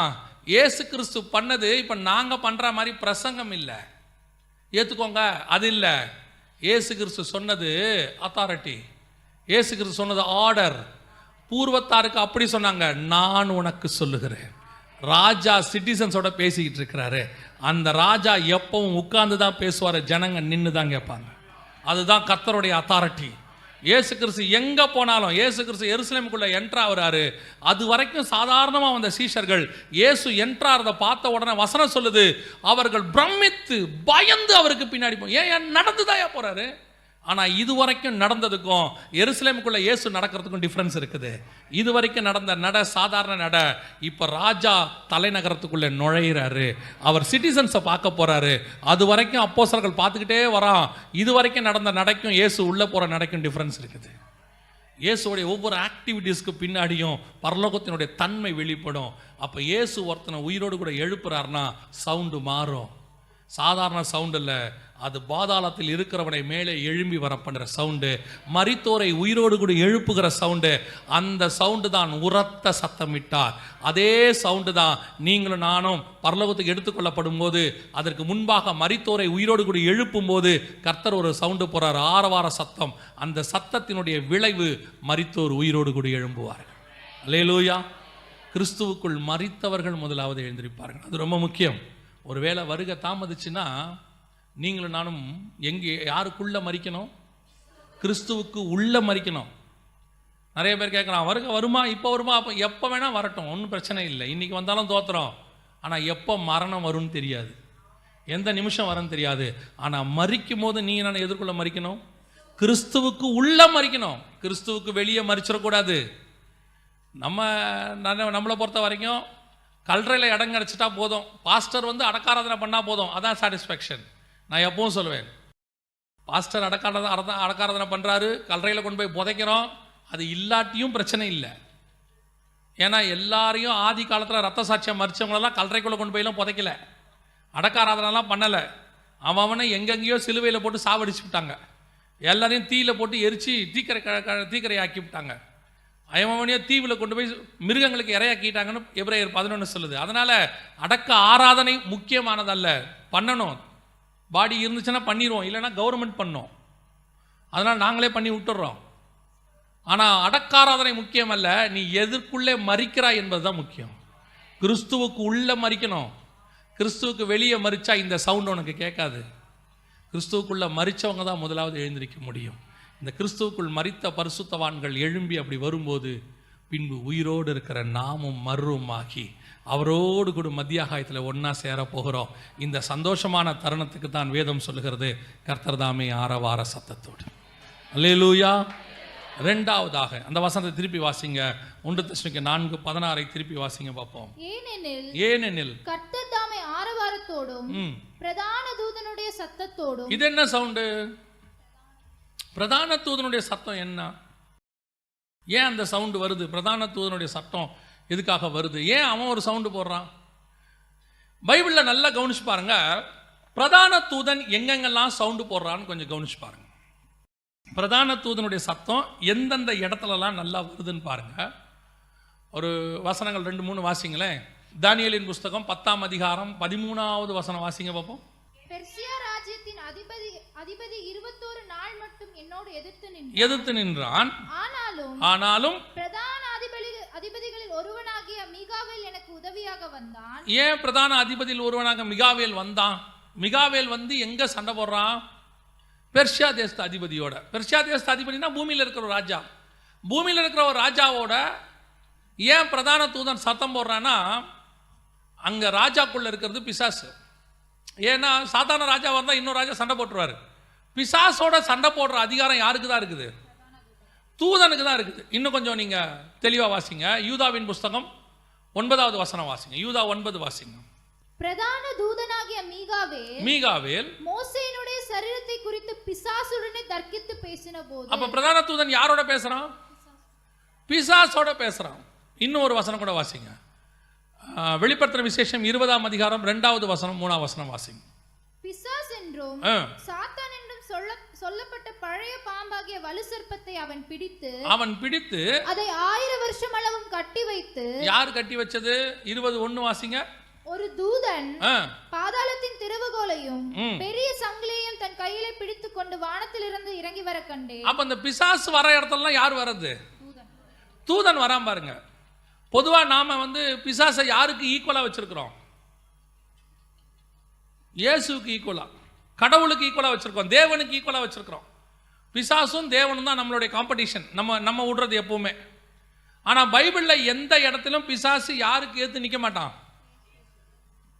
S1: இயேசு கிறிஸ்து பண்ணது இப்ப நாங்க பண்ற மாதிரி பிரசங்கம் இல்லை, ஏத்துக்கோங்க, அது இல்லை. இயேசு கிறிஸ்து சொன்னது அத்தாரிட்டி. இயேசு கிறிஸ்து சொன்னது ஆர்டர். பூர்வத்தாருக்கு அப்படி சொன்னாங்க, நான் உனக்கு சொல்லுகிறேன். ராஜா சிட்டிசன்ஸோட பேசிக்கிட்டு இருக்கிறாரு. அந்த ராஜா எப்பவும் உட்கார்ந்து தான் பேசுவார், ஜனங்க நின்று தான் கேட்பாங்க. அதுதான் கர்த்தருடைய அத்தாரிட்டி. இயேசு கிறிஸ்து எங்க போனாலும், இயேசு கிறிஸ்து எருசலேமுக்குள்ள என்ட்ரா ஆகுறாரு. அது வரைக்கும் சாதாரணமாக வந்த சீஷர்கள் இயேசு என்ட்ராறதை பார்த்த உடனே வசனம் சொல்லுது, அவர்கள் பிரமித்து பயந்து அவருக்கு பின்னாடி ஏன் நடந்துதாயா போறாரு. ஆனா இது வரைக்கும் நடந்ததுக்கும் எருசலேமுக்குள்ள இயேசு நடக்கிறதுக்கும் டிஃபரன்ஸ் இருக்குது. இது வரைக்கும் நடந்த நட சாதாரண நட. இப்ப ராஜா தலைநகரத்துக்குள்ள நுழையிறாரு, அவர் சிட்டிசன்ஸை பார்க்க போறாரு. அது வரைக்கும் அப்போஸ்தலர்கள் பார்த்துக்கிட்டே வரான். இது வரைக்கும் நடந்த நடைக்கும் இயேசு உள்ள போற நடைக்கும் டிஃபரன்ஸ் இருக்குது. இயேசுடைய ஒவ்வொரு ஆக்டிவிட்டீஸ்க்கு பின்னாடியும் பரலோகத்தினுடைய தன்மை வெளிப்படும். அப்ப இயேசு ஒருத்தனை உயிரோடு கூட எழுப்புறாருன்னா சவுண்டு மாறும். சாதாரண சவுண்ட் இல்லை, அது பாதாளத்தில் இருக்கிறவனை மேலே எழும்பி வர பண்ணுற சவுண்டு, மரித்தோரை உயிரோடு கூட எழுப்புகிற சவுண்டு. அந்த சவுண்டு தான் உரத்த சத்தமிட்டார். அதே சவுண்டு தான் நீங்களும் நானும் பரலோகத்துக்கு எடுத்துக்கொள்ளப்படும் போது, அதற்கு முன்பாக மரித்தோரை உயிரோடு கூட எழுப்பும் போது கர்த்தர் ஒரு சவுண்டு போறார், ஆரவார சத்தம். அந்த சத்தத்தினுடைய விளைவு மரித்தோர் உயிரோடு கூட எழும்புவார்கள். அல்லேலூயா. கிறிஸ்துவுக்குள் மரித்தவர்கள் முதலாவது எழுந்திருப்பார்கள். அது ரொம்ப முக்கியம். ஒருவேளை வருகை தாமதிச்சுன்னா நீங்களும் நானும் எங்கே யாருக்குள்ள மரிக்கணும்? கிறிஸ்துவுக்கு உள்ள மரிக்கணும். நிறைய பேர் கேட்கலாம், வருகை வருமா, இப்போ வருமா? அப்போ எப்போ வேணால் வரட்டும், ஒன்றும் பிரச்சனை இல்லை, இன்றைக்கி வந்தாலும் தோத்துறோம். ஆனால் எப்போ மரணம் வரும்னு தெரியாது, எந்த நிமிஷம் வரும்னு தெரியாது. ஆனால் மரிக்கும் போது நீங்கள் நான் எதிர்கொள்ள மரிக்கணும், கிறிஸ்துவுக்கு உள்ள மரிக்கணும். கிறிஸ்துவுக்கு வெளியே மரிச்சிடக்கூடாது. நம்மளை பொறுத்த வரைக்கும் கல்றையில் இடம் கிடச்சிட்டா போதும், பாஸ்டர் வந்து அடக்காராதனை பண்ணால் போதும், அதான் சாட்டிஸ்ஃபேக்ஷன். நான் எப்பவும் சொல்லுவேன், பாஸ்டர் அடக்காராதனை பண்ணுறாரு, கல்றையில் கொண்டு போய் புதைக்கிறோம், அது இல்லாட்டியும் பிரச்சனை இல்லை. ஏன்னா எல்லாரையும் ஆதி காலத்தில் ரத்த சாட்சியம் மறிச்சவங்களெல்லாம் கல்றைக்குள்ளே கொண்டு போயெல்லாம் புதைக்கல, அடக்காராதனைலாம் பண்ணலை. அவனை எங்கெங்கேயோ சிலுவையில் போட்டு சாவடிச்சு விட்டாங்க, எல்லாரையும் தீயில போட்டு எரிச்சு தீக்கரை ஆக்கி விட்டாங்க. அவனையோ தீவில் கொண்டு போய் மிருகங்களுக்கு இரையாக்கிட்டாங்கன்னு எபிரேயர் 11 சொல்லுது. அதனால அடக்க ஆராதனை முக்கியமானதல்ல, பண்ணணும். பாடி இருந்துச்சுன்னா பண்ணிடுவோம், இல்லைன்னா கவர்மெண்ட் பண்ணோம், அதனால நாங்களே பண்ணி விட்டுறோம். ஆனால் அடக்காராதனை முக்கியம் அல்ல, நீ எதற்குள்ளே மரிக்கிறாய் என்பதுதான் முக்கியம். கிறிஸ்துவுக்கு உள்ள மரிக்கணும். கிறிஸ்துவுக்கு வெளியே மரிச்சா இந்த சவுண்ட் உனக்கு கேட்காது. கிறிஸ்துவுக்குள்ள மரிச்சவங்க தான் முதலாவது எழுந்திருக்க முடியும். இந்த கிறிஸ்துவுக்குள் மரித்த பரிசுத்தவான்கள் எழும்பி அப்படி வரும்போது பின்பு உயிரோடு இருக்கிற நாமும் மர்றூமாகி அவரோடு கூட மத்தியாகாயத்தில் ஒன்றா சேரப்போகிறோம். இந்த சந்தோஷமான தருணத்துக்கு தான் வேதம் சொல்லுகிறது, கர்த்தர் தாமே ஆரவார சத்தத்தோடு. அல்லேலூயா. இரண்டாவதாக அந்த வசனத்தை திருப்பி வாசிங்க, 1 தெசலோனிக்கேயர் 4:16 திருப்பி வாசிங்க பார்ப்போம்.
S2: ஏனெனில்
S1: கர்த்தர் தாமே ஆரவாரத்தோடும்
S2: காலத்தோடும் பிரதான தூதனுடைய சத்தத்தோடும்.
S1: இது என்ன சவுண்டு? பிரதான தூதனுடைய சத்தம் என்ன? ஏன் அந்த சவுண்டு வருது? பிரதான தூதனுடைய சத்தம் எதுக்காக வருது? ஏன் அவன் ஒரு சவுண்டு போடுறான்? பைபிளில் நல்லா கவனிச்சு பாருங்க. பிரதான தூதன் எங்கெங்கெல்லாம் சவுண்டு போடுறான்னு கொஞ்சம் கவனிச்சு பாருங்க. பிரதான தூதனுடைய சத்தம் எந்தெந்த இடத்துலலாம் நல்லா வருதுன்னு பாருங்க. ஒரு வசனங்கள் 2-3 வாசிங்களேன். தானியேலின் புஸ்தகம் 10ஆம் அதிகாரம் 13வது வசனம் வாசிங்க பார்ப்போம்.
S2: பெர்சியா ராஜ்யத்தின் அதிபதி 21 நாள் மட்டும் என்னோடு
S1: எதிர்த்து நின்றான். ஆனாலும்
S2: பிரதான அதிபதிகளில் ஒருவனாகிய மீகாவேல் எனக்கு உதவியாக வந்தான்.
S1: ஏன் பிரதான அதிபதியில் ஒருவனாக மிகாவேல் வந்தான்? மிகாவேல் வந்து எங்க சண்டை போடுறான்? பெர்சியா தேசத்து அதிபதியோட. பெர்சியா தேசத்து அதிபதினா பூமியில் இருக்கிற ஒரு ராஜா. பூமியில் இருக்கிற ஒரு ராஜாவோட ஏன் பிரதான தூதன் சத்தம் போடுறான்னா, அங்க ராஜாக்குள்ள இருக்கிறது பிசாசு. ஏன்னா சாதாரண ராஜாவாக இருந்தால் இன்னொரு ராஜா சண்டை போட்டுருவாரு. பிசாசோட சண்டை போடுற அதிகாரம் யாருக்கு தான் இருக்குது? தூதனுக்கு தான் இருக்குது. இன்னும் கொஞ்சம் நீங்க தெளிவா வாசிங்க. யூதாவின் புஸ்தகம் 9வது வசனம் வாசிங்க. யூதா 9 வாசிங்க.
S2: பிரதான தூதனாகிய மீகாவேல் மோசேயினுடைய சரீரத்தை குறித்து பிசாசுடனே தர்க்கித்து பேசின போது.
S1: அப்ப பிரதான தூதன் யாரோட பேசுறான்? பிசாசோட பேசுறான். இன்னும் ஒரு வசனம் கூட வாசிங்க. வெளிப்படுத்துற விசேஷம் 20ஆம் அதிகாரம் 2வது வசனம் 3ஆம் வசனம் வாசிங்க.
S2: பிசாஸ் என்றும் சாத்தான் என்றும் சொல்லப்பட்ட பழைய பாம்பாகிய வலு சர்ப்பத்தை அவன் பிடித்து அதை 1000 வருஷம் அளவும் கட்டி வைத்து. யார் கட்டி வச்சது? 20:1 வாசிங்க. ஒரு தூதன் பாதாளத்தின் திறவுகோலையும் பெரிய சங்கிலியையும் தன் கையில பிடித்துக் கொண்டு வானத்திலிருந்து இறங்கி வர கண்டேன். அப்ப அந்த பிசாசு வர இடத்துல யார் வர்றது? தூதன் வராம பாருங்க. பொதுவா நாம வந்து பிசாசை யாருக்கு ஈக்குவலா வச்சிருக்கிறோம்? இயேசுவுக்கு ஈக்குவலா, கடவுளுக்கு ஈக்குவலா வச்சிருக்கோம், தேவனுக்கு ஈக்குவலா வச்சிருக்கிறோம். பிசாசும் தேவனும் தான் நம்மளுடைய காம்படிஷன். நம்ம விடுறது எப்பவுமே. ஆனா பைபிள்ல எந்த இடத்திலும் பிசாசு யாருக்கு ஏத்து நிக்க மாட்டான்?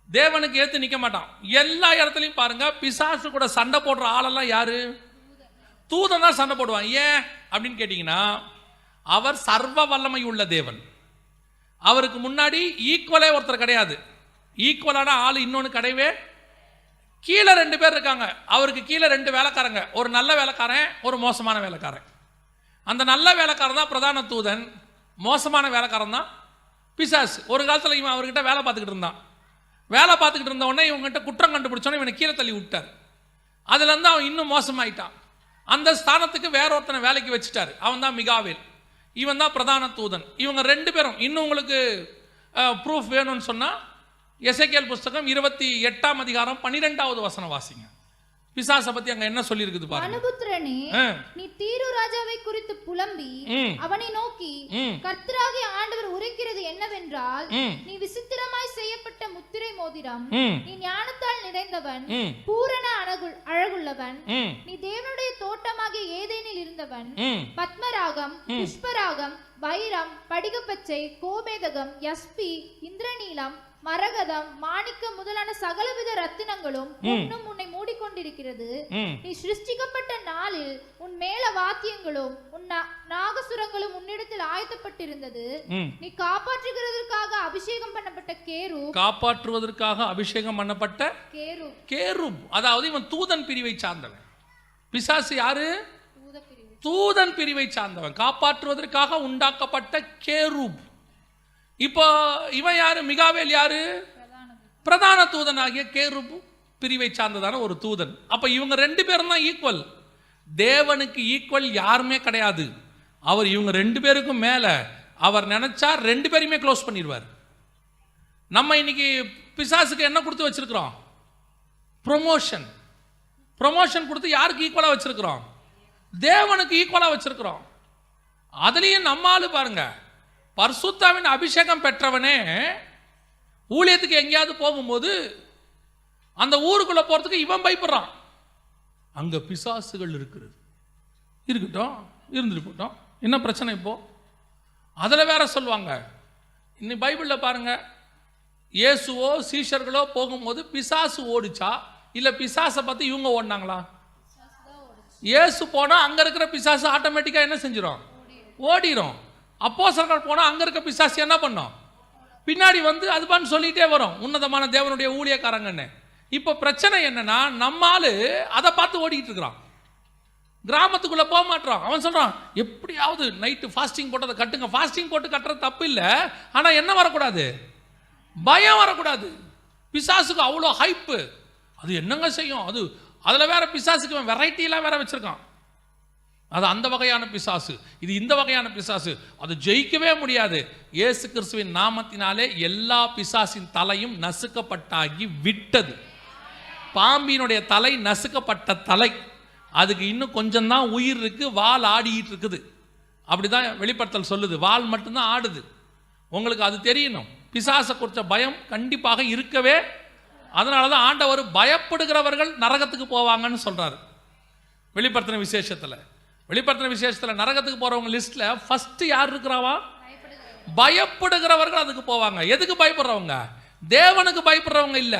S2: தேவனுக்கு ஏத்து நிக்க மாட்டான். எல்லா இடத்துலையும் பாருங்க, பிசாசு கூட சண்டை போடுற ஆளெல்லாம் யாரு? தூதன் தான் சண்டை போடுவான். ஏன் அப்படின்னு கேட்டீங்கன்னா, அவர் சர்வ வல்லமை உள்ள தேவன். அவருக்கு முன்னாடி ஈக்குவலே ஒருத்தர் கிடையாது. ஈக்குவலான ஆள் இன்னொன்று கிடையவே. கீழே 2 பேர் இருக்காங்க. அவருக்கு கீழே 2 வேலைக்காரங்க. ஒரு நல்ல வேலைக்காரன், ஒரு மோசமான வேலைக்காரன். அந்த நல்ல வேலைக்காரன் தான் பிரதான தூதன், மோசமான வேலைக்காரன் தான் பிசாசு. ஒரு காலத்தில் இவன் அவர்கிட்ட வேலை பார்த்துக்கிட்டு இருந்தான். வேலை பார்த்துக்கிட்டு இருந்த உடனே இவங்ககிட்ட குற்றம் கண்டுபிடிச்சோன்னே இவனை கீழே தள்ளி விட்டார். அதுலேருந்து அவன் இன்னும் மோசமாயிட்டான். அந்த ஸ்தானத்துக்கு வேற ஒருத்தனை வேலைக்கு வச்சுட்டாரு. அவன் தான் மிகாவேல். இவன் தான் பிரதான தூதன். இவங்க 2 பேரும். இன்னும் உங்களுக்கு ப்ரூஃப் வேணும்னு சொன்னா எசேக்கியேல் புஸ்தகம் 28ஆம் அதிகாரம் 12வது வசனம் வாசிங்க. பிசாசை பத்தி அங்க என்ன சொல்லி இருக்குது பாருங்க. அனுபுத்திரனே, நீ தீரு ராஜாவை குறித்து புலம்பி அவனை நோக்கி, கர்த்தராகிய ஆண்டவர் உரைக்கிறது என்னவென்றால், நீ விசித்திரமாய் செய்யப்பட்ட முத்திரை மோதிரம், நீ ஞானத்தால் நிறைந்தவன், பூரண அழகுள்ளவன், நீ தேவனுடைய தோட்டமாகிய ஏதேனில் இருந்தவன், பத்மராகம், புஷ்பராகம், வைரம், படிகப்பச்சை, கோமேதகம், யஸ்பி, இந்திரநீலம், மரகதம், மாணிக்கம் முதலான சகலவித ரத்தினங்களும் உன்னும் உன்னை மூடிக்கொண்டிருக்கிறது. நீ சிருஷ்டிக்கப்பட்ட நாளில் உன் மேல வாத்தியங்களும் உன் நாகசுரங்களும் உன்னிடத்தில் ஆயத்தப்பட்டிருந்தது. நீ காப்பாற்றுவதற்காக அபிஷேகம் பண்ணப்பட்ட கேருப். அதாவது இவன் தூதன் பிரிவை சார்ந்தவன். பிசாசு யாரு? தூதன் பிரிவை சார்ந்தவன், காப்பாற்றுவதற்காக உண்டாக்கப்பட்ட கேருப். இப்போ இவன் யாரு? மிகாவேல் யாரு? பிரதான தூதனாகிய கேருப் பிரிவை சார்ந்ததான ஒரு தூதன். அப்ப இவங்க 2 பேரும் தான் ஈக்குவல். தேவனுக்கு ஈக்குவல் யாருமே கிடையாது. அவர் இவங்க 2 பேருக்கும் மேல அவர் நினைச்சா 2 பேரையுமே க்ளோஸ் பண்ணிடுவார். நம்ம இன்னைக்கு பிசாசுக்கு என்ன கொடுத்து வச்சிருக்கிறோம்? ப்ரொமோஷன் கொடுத்து யாருக்கு ஈக்குவலா வச்சிருக்கிறோம்? தேவனுக்கு ஈக்குவலா வச்சிருக்கிறோம். அதுலயும் நம்மாலு பாருங்க, பரிசுத்தாவின் அபிஷேகம் பெற்றவனே ஊழியத்துக்கு எங்கேயாவது போகும்போது அந்த ஊருக்குள்ள போறதுக்கு இவன் பயப்படுறான். அங்க பிசாசுகள் இருக்கட்டும், இருந்துட்டு போட்டோம், என்ன பிரச்சனை இப்போ? அதுல வேற சொல்லுவாங்க. இன்னைக்கு பைபிள்ல பாருங்க, இயேசுவோ சீஷர்களோ போகும்போது பிசாசு ஓடிச்சா இல்ல பிசாசை பத்தி இவங்க ஓடினாங்களா? இயேசு போனா அங்க இருக்கிற பிசாசு ஆட்டோமேட்டிக்கா என்ன செஞ்சிடும்? ஓடிரும். அப்போஸ்தலர்கள் போனா அங்க இருக்க பிசாசு என்ன பண்ணும்? பின்னாடி வந்து அதுபான்னு சொல்லிட்டே வரும், உன்னதமான தேவனுடைய ஊழியக்காரங்கன்னு.
S1: இப்போ பிரச்சனை என்னன்னா, நம்மால் அதை பார்த்து ஓடிக்கிட்டு இருக்கிறான். கிராமத்துக்குள்ளே போக மாட்டான். அவன் சொல்கிறான், எப்படியாவது நைட்டு ஃபாஸ்டிங் போட்டதை கட்டுங்க. ஃபாஸ்டிங் போட்டு கட்டுறது தப்பு இல்லை, ஆனால் என்ன வரக்கூடாது? பயம் வரக்கூடாது. பிசாசுக்கு அவ்வளோ ஹைப்பு. அது என்னங்க செய்யும்? அதில் வேற பிசாசுக்கு வெரைட்டிலாம் வேற வச்சுருக்கான். அது அந்த வகையான பிசாசு, இது இந்த வகையான பிசாசு. அது ஜெயிக்கவே முடியாது. இயேசு கிறிஸ்துவின் நாமத்தினாலே எல்லா பிசாசின் தலையும் நசுக்கப்பட்டாகி விட்டது. பாம்பினுடைய தலை நசுக்கப்பட்ட தலை. அதுக்கு இன்னும் கொஞ்சம் தான் உயிர் இருக்கு, வால் ஆடிட்டு இருக்குது. அப்படிதான் வெளிப்படுத்தல் சொல்லுது. வால் மட்டும்தான் ஆடுது. உங்களுக்கு அது தெரியணும். பிசாசை குறித்த பயம் கண்டிப்பாக இருக்கவே. அதனால தான் ஆண்டவர் பயப்படுகிறவர்கள் நரகத்துக்கு போவாங்கன்னு சொல்றாரு வெளிப்படுத்தின விசேஷத்தில். வெளிப்படுத்தின விசேஷத்தில் நரகத்துக்கு போறவங்க லிஸ்ட்ல ஃபர்ஸ்ட் யார் இருக்கிறாவா? பயப்படுகிறவர்கள் அதுக்கு போவாங்க. எதுக்கு பயப்படுறவங்க? தேவனுக்கு பயப்படுறவங்க இல்ல,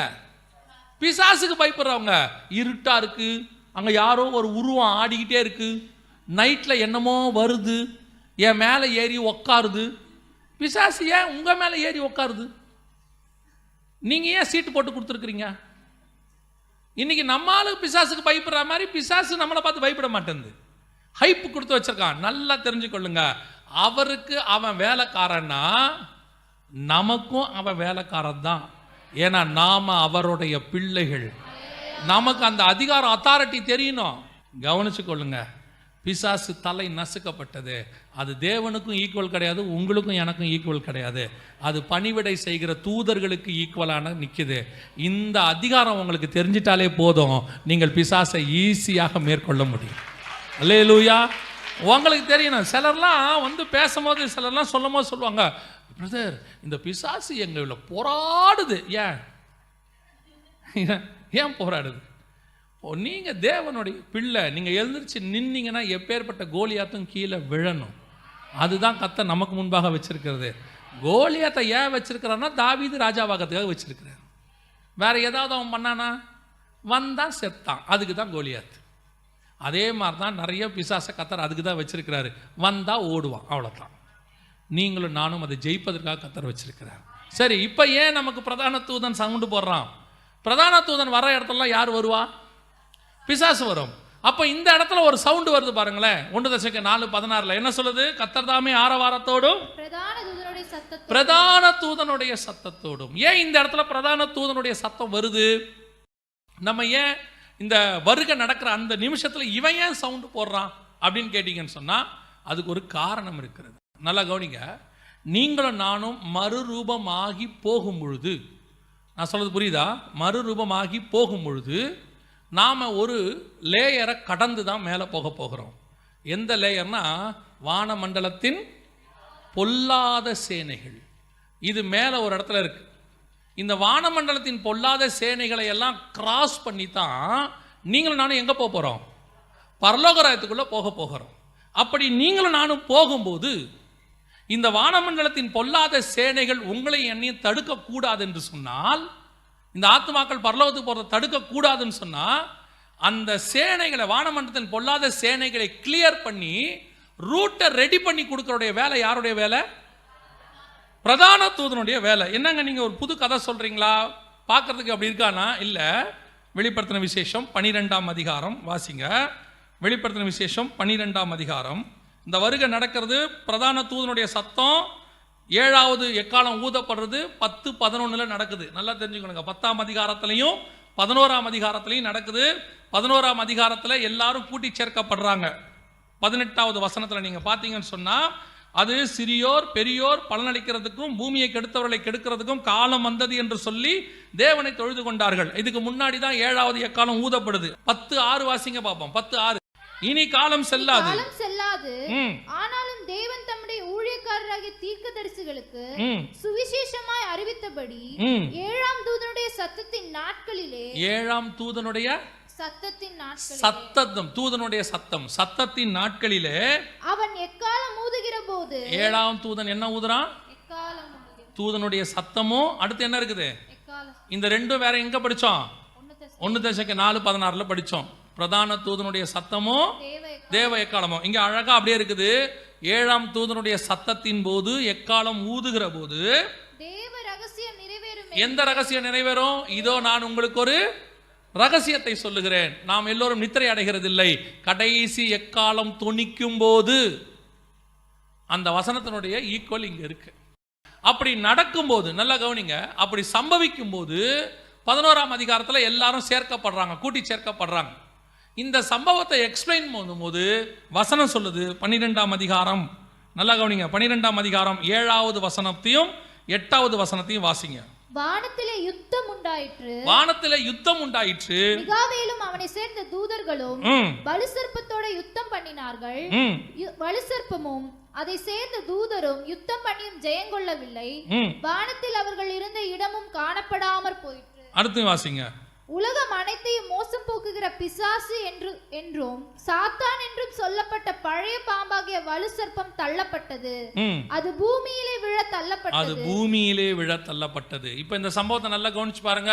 S1: பிசாசுக்கு பயப்படுறவங்க. இருட்டா இருக்கு, அங்க யாரோ ஒரு உருவம் ஆடிக்கிட்டே இருக்கு, நைட்ல என்னமோ வருது, என் மேல ஏறி உக்காருது. பிசாசு ஏன் உங்க மேல ஏறி உக்காருது? நீங்க ஏன் சீட்டு போட்டு கொடுத்துருக்கிறீங்க? இன்னைக்கு நம்மளுக்கு பிசாசுக்கு பயப்படுற மாதிரி பிசாசு நம்மளை பார்த்து பயப்பட மாட்டேங்குது. ஹைப்பு கொடுத்து வச்சிருக்கான். நல்லா தெரிஞ்சுக்கொள்ளுங்க, அவருக்கு அவன் வேலைக்காரன்னா நமக்கும் அவன் வேலைக்காரன் தான். ஏன்னா நாம அவருடைய பிள்ளைகள். நமக்கு அந்த அதிகாரம், அத்தாரிட்டி தெரியணும். கவனிச்சு கொள்ளுங்க, பிசாசு தலை நசுக்கப்பட்டது. அது தேவனுக்கும் ஈக்குவல் கிடையாது, உங்களுக்கும் எனக்கும் ஈக்குவல் கிடையாது. அது பணிவிடை செய்கிற தூதர்களுக்கு ஈக்குவலான நிற்குது. இந்த அதிகாரம் உங்களுக்கு தெரிஞ்சிட்டாலே போதும், நீங்கள் பிசாசை ஈஸியாக மேற்கொள்ள முடியும். அல்லேலூயா. உங்களுக்கு தெரியணும். சிலர்லாம் பேசும்போது, சிலர்லாம் சொல்லும் போது சொல்லுவாங்க, பிரதர் இந்த பிசாசு எங்களை போராடுது. ஏன் போராடுது? நீங்க தேவனுடைய பிள்ளை, நீங்க எழுந்திருச்சு நின்னீங்கன்னா எப்பேற்பட்ட கோலியாத்தும் கீழே விழணும். அதுதான் கர்த்தர் நமக்கு முன்பாக வச்சிருக்கிறது. கோலியாத்தை ஏன் வச்சிருக்கிறான்னா தாவீது ராஜாவாகிறதுக்காக வச்சிருக்கிறார். வேற ஏதாவது அவன் பண்ணானா? வந்தான் செத்தான், அதுக்கு தான் கோலியாத்து. அதே மாதிரி தான் நிறைய பிசாசை கர்த்தர் அதுக்கு தான் வச்சிருக்கிறாரு. வந்தா ஓடுவான், அவ்வளோதான். நீங்களும் நானும் அதை ஜெயிப்பதற்காக கர்த்தர் வச்சிருக்கிறார். சரி, இப்போ ஏன் நமக்கு பிரதான தூதன் சவுண்டு போடுறான்? பிரதான தூதன் வர இடத்துலலாம் யார் வருவா? பிசாசு வரும். அப்போ இந்த இடத்துல ஒரு சவுண்டு வருது பாருங்களேன். 1 Thessalonians 4:16 என்ன சொல்லுது? கர்த்தர் தாமே ஆரவாரத்தோடும் பிரதான தூதனுடைய சத்தத்தோடும். ஏன் இந்த இடத்துல பிரதான தூதனுடைய சத்தம் வருது? நம்ம ஏன் இந்த வருகை நடக்கிற அந்த நிமிஷத்துல இவன் ஏன் சவுண்டு போடுறான் அப்படின்னு கேட்டீங்கன்னு சொன்னா, அதுக்கு ஒரு காரணம் இருக்கிறது. நல்லா கவனிங்க. நீங்களும் நானும் மறுரூபமாகி போகும் பொழுது, நான் சொல்றது புரியுதா? மறுரூபமாகி போகும் பொழுது நாம் ஒரு லேயரை கடந்து தான் மேலே போக போகிறோம். எந்த லேயர்னா, வானமண்டலத்தின் பொல்லாத சேனைகள். இது மேலே ஒரு இடத்துல இருக்கு. இந்த வானமண்டலத்தின் பொல்லாத சேனைகளை எல்லாம் கிராஸ் பண்ணி தான் நீங்களும் நானும் எங்கே போக போகிறோம்? பரலோகராயத்துக்குள்ளே போக போகிறோம். அப்படி நீங்களும் நானும் போகும்போது இந்த வானமண்டலத்தின் பொல்லாத சேனைகள் உங்களை என்னையும் தடுக்கக்கூடாது என்று சொன்னால், இந்த ஆத்துமாக்கள் பரலோகத்துக்கு போகிறத தடுக்கக்கூடாதுன்னு சொன்னால், அந்த சேனைகளை, வானமண்டலத்தின் பொல்லாத சேனைகளை கிளியர் பண்ணி ரூட்டை ரெடி பண்ணி கொடுக்கறடைய வேலை யாருடைய வேலை? பிரதான தூதனுடைய வேலை. என்னங்க நீங்கள் ஒரு புது கதை சொல்கிறீங்களா? பார்க்கறதுக்கு அப்படி இருக்கானா? இல்லை. வெளிப்படுத்தின விசேஷம் 12ஆம் அதிகாரம் வாசிங்க. வெளிப்படுத்தின விசேஷம் 12ஆம் அதிகாரம். இந்த வருகை நடக்கிறது. பிரதான தூதனுடைய சத்தம் 7வது எக்காலம் ஊதப்படுறது 10-11 நடக்குது. நல்லா தெரிஞ்சுக்கணுங்க. 10ஆம் அதிகாரத்திலையும் 11ஆம் அதிகாரத்திலையும் நடக்குது. 11ஆம் அதிகாரத்தில் எல்லாரும் கூட்டி சேர்க்கப்படுறாங்க. 18வது வசனத்தில் நீங்கள் பார்த்தீங்கன்னு சொன்னால், அது சிறியோர் பெரியோர் பலனளிக்கிறதுக்கும் பூமியை கெடுத்தவர்களை கெடுக்கிறதுக்கும் காலம் வந்தது என்று சொல்லி தேவனை தொழுது கொண்டார்கள். இதுக்கு முன்னாடி தான் 7வது எக்காலம் ஊதப்படுது. 10:6 வாசிங்க பார்ப்போம். 10:6. இனி காலம் செல்லாது,
S3: ஆனாலும் தேவன் தம்முடைய ஊழியக்காரராகிய தீர்க்கதரிசிகளுக்கு சுவிசேஷமாய் அறிவித்தபடி 7ஆம் தூதனுடைய சத்தத்தின் நாட்களிலே,
S1: 7ஆம் தூதனுடைய தூதனுடைய சத்தத்தின் நாட்களிலே
S3: அவன் எக்காலம் ஊதுகிற போது,
S1: 7ஆம் தூதன் என்ன ஊதுறான்? தூதனுடைய சத்தமும் அடுத்து என்ன இருக்குது? இந்த ரெண்டும் வேற எங்க படிச்சோம்? 1 Thessalonians 4:16 படிச்சோம். பிரதான தூதனுடைய சத்தமும் தேவ எக்காலமும். இங்க அழகா அப்படியே இருக்குது. 7ஆம் தூதனுடைய சத்தத்தின் போது, எக்காலம் ஊதுகிற போது
S3: தேவ ரகசியம் நிறைவேறும்.
S1: எந்த ரகசியம் நிறைவேறும்? இதோ நான் உங்களுக்கு ஒரு ரகசியத்தை சொல்லுகிறேன், நாம் எல்லோரும் நித்திரை அடைகிறதில்லை. கடைசி எக்காலம் தொனிக்கும் போது அந்த வசனத்தினுடைய ஈக்குவல் இங்க இருக்கு. அப்படி நடக்கும்போது நல்லா கவனிங்க, அப்படி சம்பவிக்கும் போது 11ஆம் அதிகாரத்தில் எல்லாரும் சேர்க்கப்படுறாங்க, கூட்டி சேர்க்கப்படுறாங்க. இந்த சம்பவத்தை எக்ஸ்பிளைன் பண்ணும்போது வசனம் சொல்லுது, 12ஆம் அதிகாரம் நல்லா கவனிங்க, 12ஆம் அதிகாரம் 7வது வசனத்தையும் 8வது வசனத்தையும் வாசிங்க.
S3: வானத்திலே யுத்தம் உண்டாயிற்று,
S1: வானத்திலே யுத்தம் உண்டாயிற்று,
S3: மிகாவேலும் அவனை சேர்ந்த தூதர்களும் வலுசர்ப்பத்தோட யுத்தம் பண்ணினார்கள். வலுசர்ப்பமும் அதை சேர்ந்த தூதரும் யுத்தம் பண்ணியும் ஜெயங்கொள்ளவில்லை. வானத்தில் அவர்கள் இருந்த இடமும் காணப்படாமற் போயிற்று.
S1: அடுத்து வாசிங்க.
S3: உலகம் அனைத்தையும் மோசம் போக்குகிற பிசாசு என்றும் சாத்தான் என்றும் சொல்லப்பட்ட பழைய பாம்பாகிய வலுசர்ப்பம் தள்ளப்பட்டது. அது பூமியிலே விழ தள்ளப்பட்டது. இப்ப இந்த சம்பவத்தை நல்லா கவனிச்சு பாருங்க.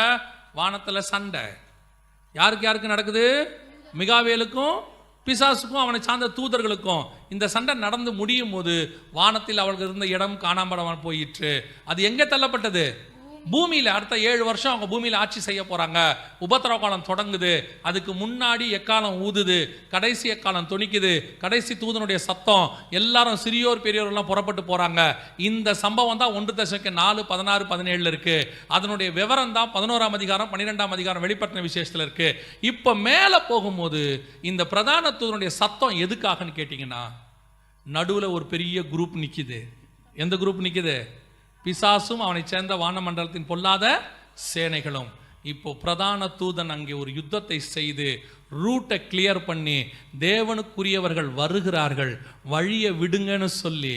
S3: வானத்துல சண்டை யாருக்கு நடக்குது? மிகாவேலுக்கும் பிசாசுக்கும் அவனை சார்ந்த தூதர்களுக்கும். இந்த சண்டை நடந்து முடியும் போது வானத்தில் அவளுக்கு இருந்த இடம் காணாமல் போயிற்று. அது எங்க தள்ளப்பட்டது? பூமியில். அடுத்த 7 வருஷம் அவங்க பூமியில் ஆட்சி செய்ய போறாங்க. உபத்திரவ காலம் தொடங்குது. அதுக்கு முன்னாடி எக்காலம் ஊதுது, கடைசி எக்காலம் தொனிக்குது, கடைசி தூதனுடைய சத்தம். எல்லாரும் சிறியோர் பெரியோர்லாம் புறப்பட்டு போறாங்க. இந்த சம்பவம் தான் 1 தெசலோனிக்கேயர் 4, 16, 17 இருக்கு. அதனுடைய விவரம் தான் 11ஆம் அதிகாரம் 12ஆம் அதிகாரம் வெளிப்படுத்தின விசேஷத்தில் இருக்கு. இப்ப மேல போகும்போது இந்த பிரதான தூதனுடைய சத்தம் எதுக்காகன்னு கேட்டீங்கன்னா, நடுவில் ஒரு பெரிய குரூப் நிக்குது. எந்த குரூப் நிக்குது? பிசாசும் அவனை சேர்ந்த வானமண்டலத்தின் பொல்லாத சேனைகளும். இப்போ பிரதான தூதன் அங்கே ஒரு யுத்தத்தை செய்து ரூட்டை கிளியர் பண்ணி, தேவனுக்குரியவர்கள் வருகிறார்கள், வழியை விடுங்கன்னு சொல்லி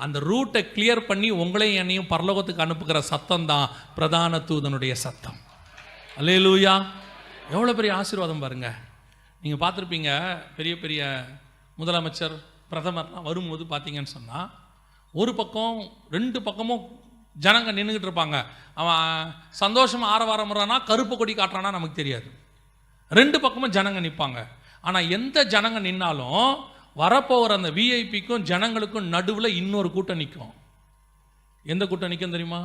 S3: அந்த ரூட்டை கிளியர் பண்ணி உங்களையும் என்னையும் பரலோகத்துக்கு அனுப்புகிற சத்தம் தான் பிரதான தூதனுடைய சத்தம். அல்லேலூயா! எவ்வளோ பெரிய ஆசீர்வாதம் பாருங்க. நீங்கள் பார்த்துருப்பீங்க, பெரிய பெரிய முதலமைச்சர் பிரதமர்லாம் வரும்போது பார்த்தீங்கன்னு சொன்னால், ஒரு பக்கம் 2 பக்கமும் ஜனங்க நின்றுக்கிட்டு இருப்பாங்க. அவன் சந்தோஷமாக ஆரவாரம் வர்றானா கருப்பு கொடி காட்டுறானா நமக்கு தெரியாது. 2 பக்கமும் ஜனங்க நிற்பாங்க. ஆனால் எந்த ஜனங்க நின்னாலும் வரப்போகிற அந்த விஐபிக்கும் ஜனங்களுக்கும் நடுவில் இன்னொரு கூட்டம் நிற்கும். எந்த கூட்டம் நிற்கும் தெரியுமா?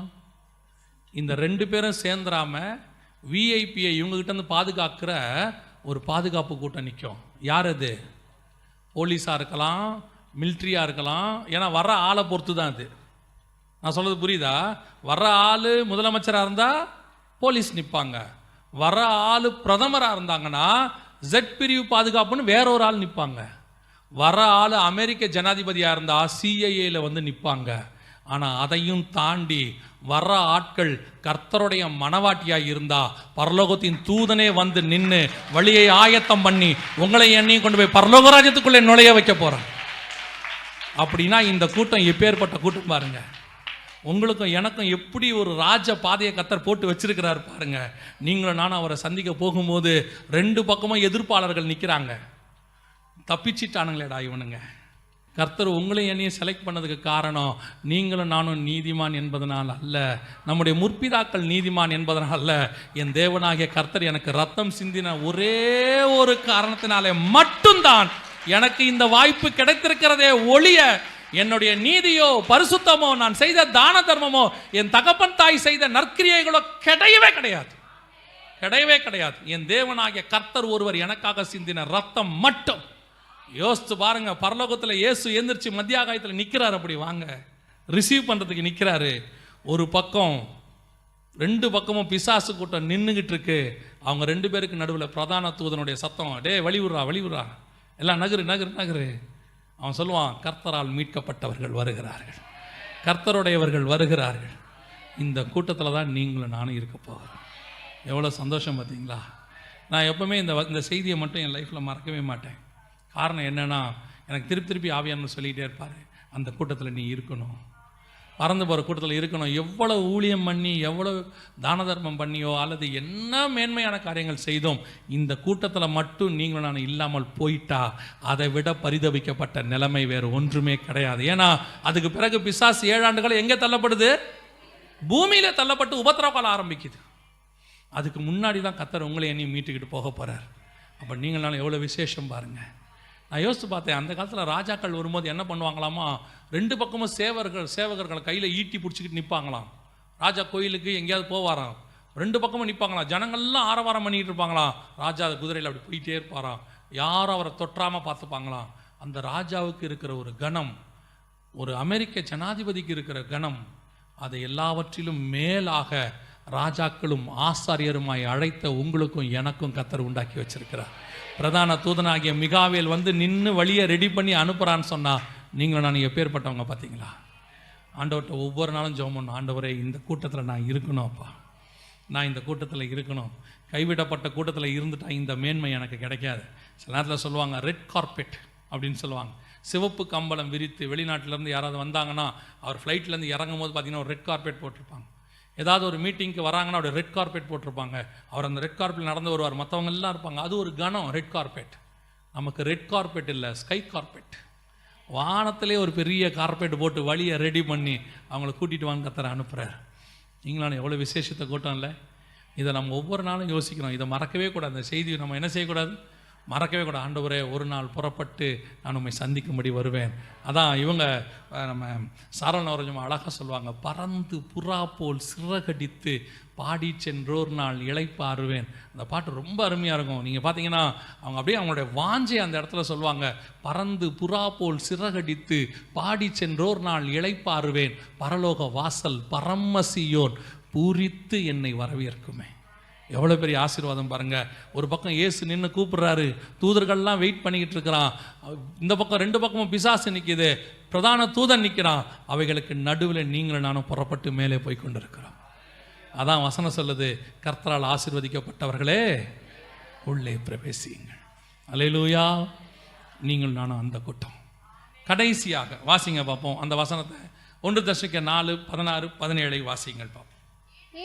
S3: இந்த 2 பேரும் சேர்ந்துடாம விஐபியை இவங்ககிட்ட இருந்து பாதுகாக்கிற ஒரு பாதுகாப்பு கூட்டம் நிற்கும். யார் அது? போலீஸாக இருக்கலாம், மிலிட்ரியாக இருக்கலாம். ஏன்னா வர்ற ஆளை பொறுத்து தான் அது. நான் சொல்கிறது புரியுதா? வர்ற ஆள் முதலமைச்சராக இருந்தால் போலீஸ் நிற்பாங்க. வர்ற ஆள் பிரதமராக இருந்தாங்கன்னா ஜெட் பிரிவு பாதுகாப்புன்னு வேற ஒரு ஆள் நிற்பாங்க. வர்ற ஆள் அமெரிக்க ஜனாதிபதியாக இருந்தால் சிஐஏல வந்து நிற்பாங்க. ஆனால் அதையும் தாண்டி வர்ற ஆட்கள் கர்த்தருடைய மனவாட்டியாக இருந்தா பரலோகத்தின் தூதனே வந்து நின்று வழியை ஆயத்தம் பண்ணி உங்களை என்னையும் கொண்டு போய் பரலோக ராஜ்யத்துக்குள்ளே நுழைய வைக்க போகிறான். அப்படின்னா இந்த கூட்டம் எப்பேற்பட்ட கூட்டம் பாருங்க. உங்களுக்கும் எனக்கும் எப்படி ஒரு ராஜ பாதையை கர்த்தர் போட்டு வச்சிருக்கிறார் பாருங்க. நீங்களும் நானும் அவரை சந்திக்க போகும்போது 2 பக்கமும் எதிர்ப்பாளர்கள் நிற்கிறாங்க. தப்பிச்சிட்டானுங்களேடா இவனுங்க. கர்த்தர் உங்களையும் என்னையும் செலக்ட் பண்ணதுக்கு காரணம் நீங்களும் நானும் நீதிமான் என்பதனால் அல்ல, நம்முடைய முற்பிதாக்கள் நீதிமான் என்பதனால் அல்ல. என் தேவனாகிய கர்த்தர் எனக்கு ரத்தம் சிந்தின ஒரே ஒரு காரணத்தினாலே மட்டும்தான் எனக்கு இந்த வாய்ப்பு கிடைத்திருக்கிறதே ஒழிய என்னுடைய நீதியோ பரிசுத்தமோ நான் செய்த தான தர்மமோ என் தகப்பன் தாய் செய்த நற்கிரியைகளோ கிடையவே கிடையாது, கிடையவே கிடையாது. என் தேவனாகிய கர்த்தர் ஒருவர் எனக்காக சிந்தின ரத்தம் மட்டும். யோசித்து பாருங்க, பரலோகத்தில் இயேசு எந்திரிச்சு மத்தியாகாயத்தில் நிற்கிறார். அப்படி வாங்க ரிசீவ் பண்ணுறதுக்கு நிற்கிறாரு. ஒரு பக்கம் 2 பக்கமும் பிசாசு கூட்டம் நின்றுகிட்டு இருக்கு. அவங்க 2 பேருக்கு நடுவில் பிரதான தூதனுடைய சத்தம், டே வழிவிடுறா எல்லாம் நகரு. அவன் சொல்லுவான், கர்த்தரால் மீட்கப்பட்டவர்கள் வருகிறார்கள், கர்த்தருடையவர்கள் வருகிறார்கள். இந்த கூட்டத்தில் தான் நீங்களும் நானும் இருக்க போகிறோம். எவ்வளோ சந்தோஷம் பார்த்தீங்களா? நான் எப்பவுமே இந்த செய்தியை மட்டும் என் லைஃப்பில் மறக்கவே மாட்டேன். காரணம் என்னென்னா, எனக்கு திருப்பி ஆவியானவர் சொல்லிகிட்டே இருப்பார், அந்த கூட்டத்தில் நீ இருக்கணும், பறந்து போகிற கூட்டத்தில் இருக்கணும். எவ்வளோ ஊழியம் பண்ணி எவ்வளோ தான தர்மம் பண்ணியோ அல்லது என்ன மேன்மையான காரியங்கள் செய்தோம், இந்த கூட்டத்தில் மட்டும் நீங்களும் நான் இல்லாமல் போயிட்டா அதை விட பரிதவிக்கப்பட்ட நிலைமை வேறு ஒன்றுமே கிடையாது. ஏன்னா அதுக்கு பிறகு பிசாசு 7 ஆண்டுகள் எங்கே தள்ளப்படுது? பூமியில் தள்ளப்பட்டு உபத்திரவ காலம் ஆரம்பிக்குது. அதுக்கு முன்னாடி தான் கர்த்தர் உங்களை என்னையும் மீட்டுக்கிட்டு போக போகிறார். அப்போ நீங்களாலும் எவ்வளோ விசேஷம் பாருங்கள். நான் யோசித்து பார்த்தேன், அந்த காலத்தில் ராஜாக்கள் வரும்போது என்ன பண்ணுவாங்களாமா, 2 பக்கமும் சேவகர்கள் கையில் ஈட்டி பிடிச்சிக்கிட்டு நிற்பாங்களாம். ராஜா கோயிலுக்கு எங்கேயாவது போவாராம்,
S1: 2 பக்கமும் நிற்பாங்களாம். ஜனங்கள்லாம் ஆரவாரம் பண்ணிட்டு இருப்பாங்களாம். ராஜா குதிரையில் அப்படி போயிட்டே இருப்பாராம். யாரும் அவரை தொற்றாமல் பார்த்துப்பாங்களாம். அந்த ராஜாவுக்கு இருக்கிற ஒரு கணம், ஒரு அமெரிக்க ஜனாதிபதிக்கு இருக்கிற கணம், அதை எல்லாவற்றிலும் மேலாக ராஜாக்களும் ஆசாரியருமாய் அழைத்த உங்களுக்கும் எனக்கும் கர்த்தர் உண்டாக்கி வச்சிருக்கிறார். பிரதான தூதனாகிய மிகாவேல் வந்து நின்று வழியை ரெடி பண்ணி அனுப்புகிறான்னு சொன்னால் நீங்களும் நான் எப்பேற்பட்டவங்க பார்த்தீங்களா? ஆண்டவர்கிட்ட ஒவ்வொரு நாளும் ஜெபம் பண்ணணும். ஆண்டவரே, இந்த கூட்டத்தில் நான் இருக்கணும் அப்பா, நான் இந்த கூட்டத்தில் இருக்கணும். கைவிடப்பட்ட கூட்டத்தில் இருந்துட்டா இந்த மேன்மை எனக்கு கிடைக்காது. சில நேரத்தில் சொல்லுவாங்க ரெட் கார்பெட் அப்படின்னு சொல்லுவாங்க. சிவப்பு கம்பளம் விரித்து வெளிநாட்டிலேருந்து யாராவது வந்தாங்கன்னா அவர் ஃப்ளைட்லேருந்து இறங்கும் போது பார்த்தீங்கன்னா ஒரு ரெட் கார்பெட் போட்டிருப்பாங்க. ஏதாவது ஒரு மீட்டிங்க்கு வராங்கன்னா அவருடைய ரெட் கார்பெட் போட்டிருப்பாங்க. அவர் அந்த ரெட் கார்பெட் நடந்து வருவார், மற்றவங்க எல்லாம் இருப்பாங்க. அது ஒரு கணம், ரெட் கார்பெட். நமக்கு ரெட் கார்பெட் இல்லை, ஸ்கை கார்பெட். வானத்திலே ஒரு பெரிய கார்பெட் போட்டு வழியை ரெடி பண்ணி அவங்கள கூட்டிகிட்டு வாங்க கர்த்தர் அனுப்புகிறார். நீங்களான எவ்வளோ விசேஷத்தை கூட்டம் இல்லை? இதை நம்ம ஒவ்வொரு நாளும் யோசிக்கணும். இதை மறக்கவே கூடாது. அந்த செய்தியை நம்ம என்ன செய்யக்கூடாது? மறக்கவே கூட. ஆண்டவரே, ஒரு நாள் புறப்பட்டு நான் உண்மை சந்திக்கும்படி வருவேன். அதான் இவங்க நம்ம சாரல் நவரஞ்சம் அழகாக சொல்லுவாங்க, பறந்து புறா போல் சிறகடித்து பாடி சென்றோர் நாள் இளைப்பாறுவேன். அந்த பாட்டு ரொம்ப அருமையாக இருக்கும். நீங்கள் பார்த்தீங்கன்னா அவங்க அப்படியே அவங்களுடைய வாஞ்சை அந்த இடத்துல சொல்லுவாங்க. பறந்து புறா போல் சிறகடித்து பாடி சென்றோர் நாள் இளைப்பாறுவேன், பரலோக வாசல் பரமசியோன் பூரித்து என்னை வரவேற்குமே. எவ்வளோ பெரிய ஆசீர்வாதம் பாருங்கள். ஒரு பக்கம் இயேசு நின்று கூப்பிட்றாரு, தூதர்கள்லாம் வெயிட் பண்ணிக்கிட்டு இருக்கிறான். இந்த பக்கம் 2 பக்கமும் பிசாசு நிற்கிது, பிரதான தூதன் நிற்கிறான். அவைகளுக்கு நடுவில் நீங்களும் நானும் புறப்பட்டு மேலே போய் கொண்டிருக்கிறோம். அதான் வசனம் சொல்லுது, கர்த்தரால் ஆசீர்வதிக்கப்பட்டவர்களே உள்ளே பிரவேசியுங்கள். அல்லேலூயா. நீங்கள் நானும் அந்த கூட்டம். கடைசியாக வாசிங்க பார்ப்போம் அந்த வசனத்தை. 1 தெசலோனிக்கேயர் 4:16-17 வாசிங்கள் பார்ப்போம்.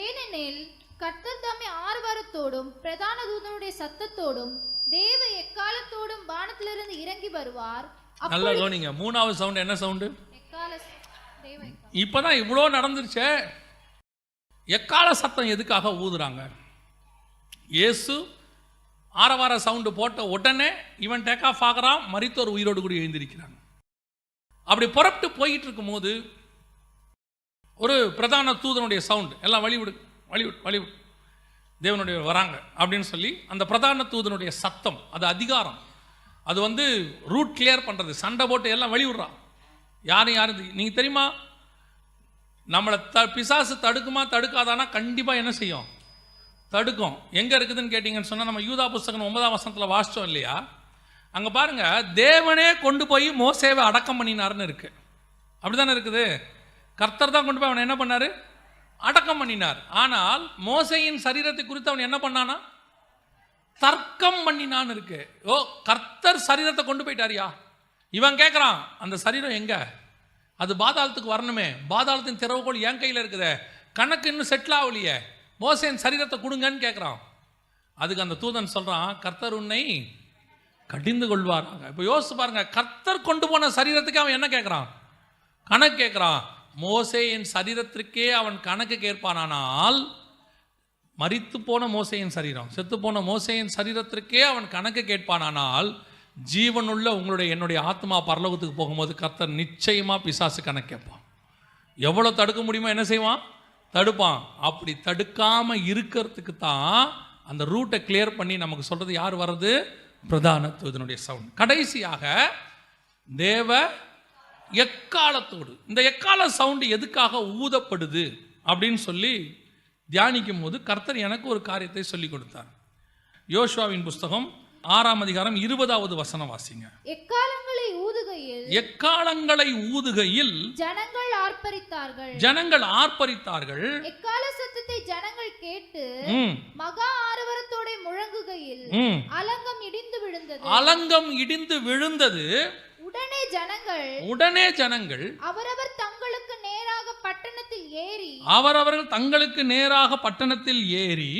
S3: ஏனெனில் கர்த்தர் தாமே ஆரவாரத்தோடும் பிரதான தூதனுடைய சத்தத்தோடும் தேவ எக்காலத்தோடும் வானத்திலிருந்து இறங்கி வருவார்.
S1: நல்லா கவனிங்க. 3வது சவுண்ட் என்ன சவுண்டு?
S3: தேவ.
S1: இப்பதான் இவ்வளோ நடந்துருச்சே. எக்கால சத்தம் எதுக்காக ஊதுறாங்க? இயேசு ஆரவார சவுண்டு போட்ட உடனே இவன் டேக் ஆஃப் ஆகிறான், மரித்தோர் உயிரோடு கூட எழுந்திருக்கிறாங்க. அப்படி புறப்பட்டு போயிட்டு இருக்கும் போது ஒரு பிரதான தூதனுடைய சவுண்டு, எல்லாம் வழிவிடு வழிவிடு வழிவிடு, தேவனுடைய வராங்க அப்படின்னு சொல்லி அந்த பிரதான தூதனுடைய சத்தம், அது அதிகாரம். அது வந்து ரூட் கிளியர் பண்ணுறது. சண்டை போட்டு எல்லாம் வழிவிடுறான். யாரும் நீங்கள் தெரியுமா, நம்மளை பிசாசு தடுக்குமா தடுக்காதானா? கண்டிப்பாக என்ன செய்யும்? தடுக்கும். எங்கே இருக்குதுன்னு கேட்டிங்கன்னு சொன்னால், நம்ம யூதா புஸ்தகம் 9ஆம் வசனத்தில் வாசித்தோம் இல்லையா? அங்கே பாருங்கள், தேவனே கொண்டு போய் மோசேவை அடக்கம் பண்ணினார்னு இருக்குது. அப்படி தானே இருக்குது. கர்த்தர் தான் கொண்டு போய் அவனை என்ன பண்ணார்? அடக்கம் பண்ணினார். ஆனால் மோசேயின் சரீரத்தை குறித்து அவன் என்ன பண்ணானா? தர்க்கம் பண்ணினான்னு இருக்கு. ஓ, கர்த்தர் சரீரத்தை கொண்டு போயிட்டாரியா? இவன் கேட்குறான், அந்த சரீரம் எங்க? அது பாதாளத்துக்கு வரணுமே. பாதாளத்தின் திறவுகோல் என் கையில் இருக்குதே, கணக்கு இன்னும் செட்டில் ஆகலையே, மோசேயின் சரீரத்தை கொடுங்கன்னு கேட்குறான். அதுக்கு அந்த தூதன் சொல்கிறான், கர்த்தர் உன்னை கடிந்து கொள்வாராங்க. இப்போ யோசிச்சு பாருங்க, கர்த்தர் கொண்டு போன சரீரத்துக்கு அவன் என்ன கேட்குறான்? கணக்கு கேட்குறான். மோசேயின் சரீரத்திற்கே அவன் கணக்கு கேட்பானால், மரித்து போன மோசேயின் சரீரம், செத்து போன மோசேயின் சரீரத்திற்கே அவன் கணக்கு கேட்பானால், ஜீவனுள்ள உங்களுடைய என்னுடைய ஆத்மா பரலோகத்துக்கு போகும்போது கர்த்தர் நிச்சயமாக பிசாசு கணக்கு கேட்பான். எவ்வளோ தடுக்க முடியுமோ என்ன செய்வான்? தடுப்பான். அப்படி தடுக்காமல் இருக்கிறதுக்கு தான் அந்த ரூட்டை கிளியர் பண்ணி நமக்கு சொல்கிறது யார் வர்றது? பிரதான தூதனுடைய சவுண்ட். கடைசியாக தேவ எக்காலத்தோடு. இந்த எக்கால சவுண்டு எதுக்காக ஊதப்படுது அப்படின்னு சொல்லி தியானிக்கும் போது கர்த்தர் எனக்கு ஒரு காரியத்தை சொல்லி கொடுத்தார். யோசுவாவின் புஸ்தகம் 6ஆம் அதிகாரம் 20வது வசனம் வாசிங்க.
S3: எக்காலங்களை
S1: ஊதுகையில் ஜனங்கள் ஆர்ப்பரித்தார்கள்.
S3: எக்கால சத்தத்தை ஜனங்கள் கேட்டு மகா ஆரவாரத்தோட முழங்குகையில்
S1: அலங்கம் இடிந்து விழுந்தது. உடனே ஜனங்கள் அவரவர்கள் தங்களுக்கு நேராக பட்டணத்தில் ஏறி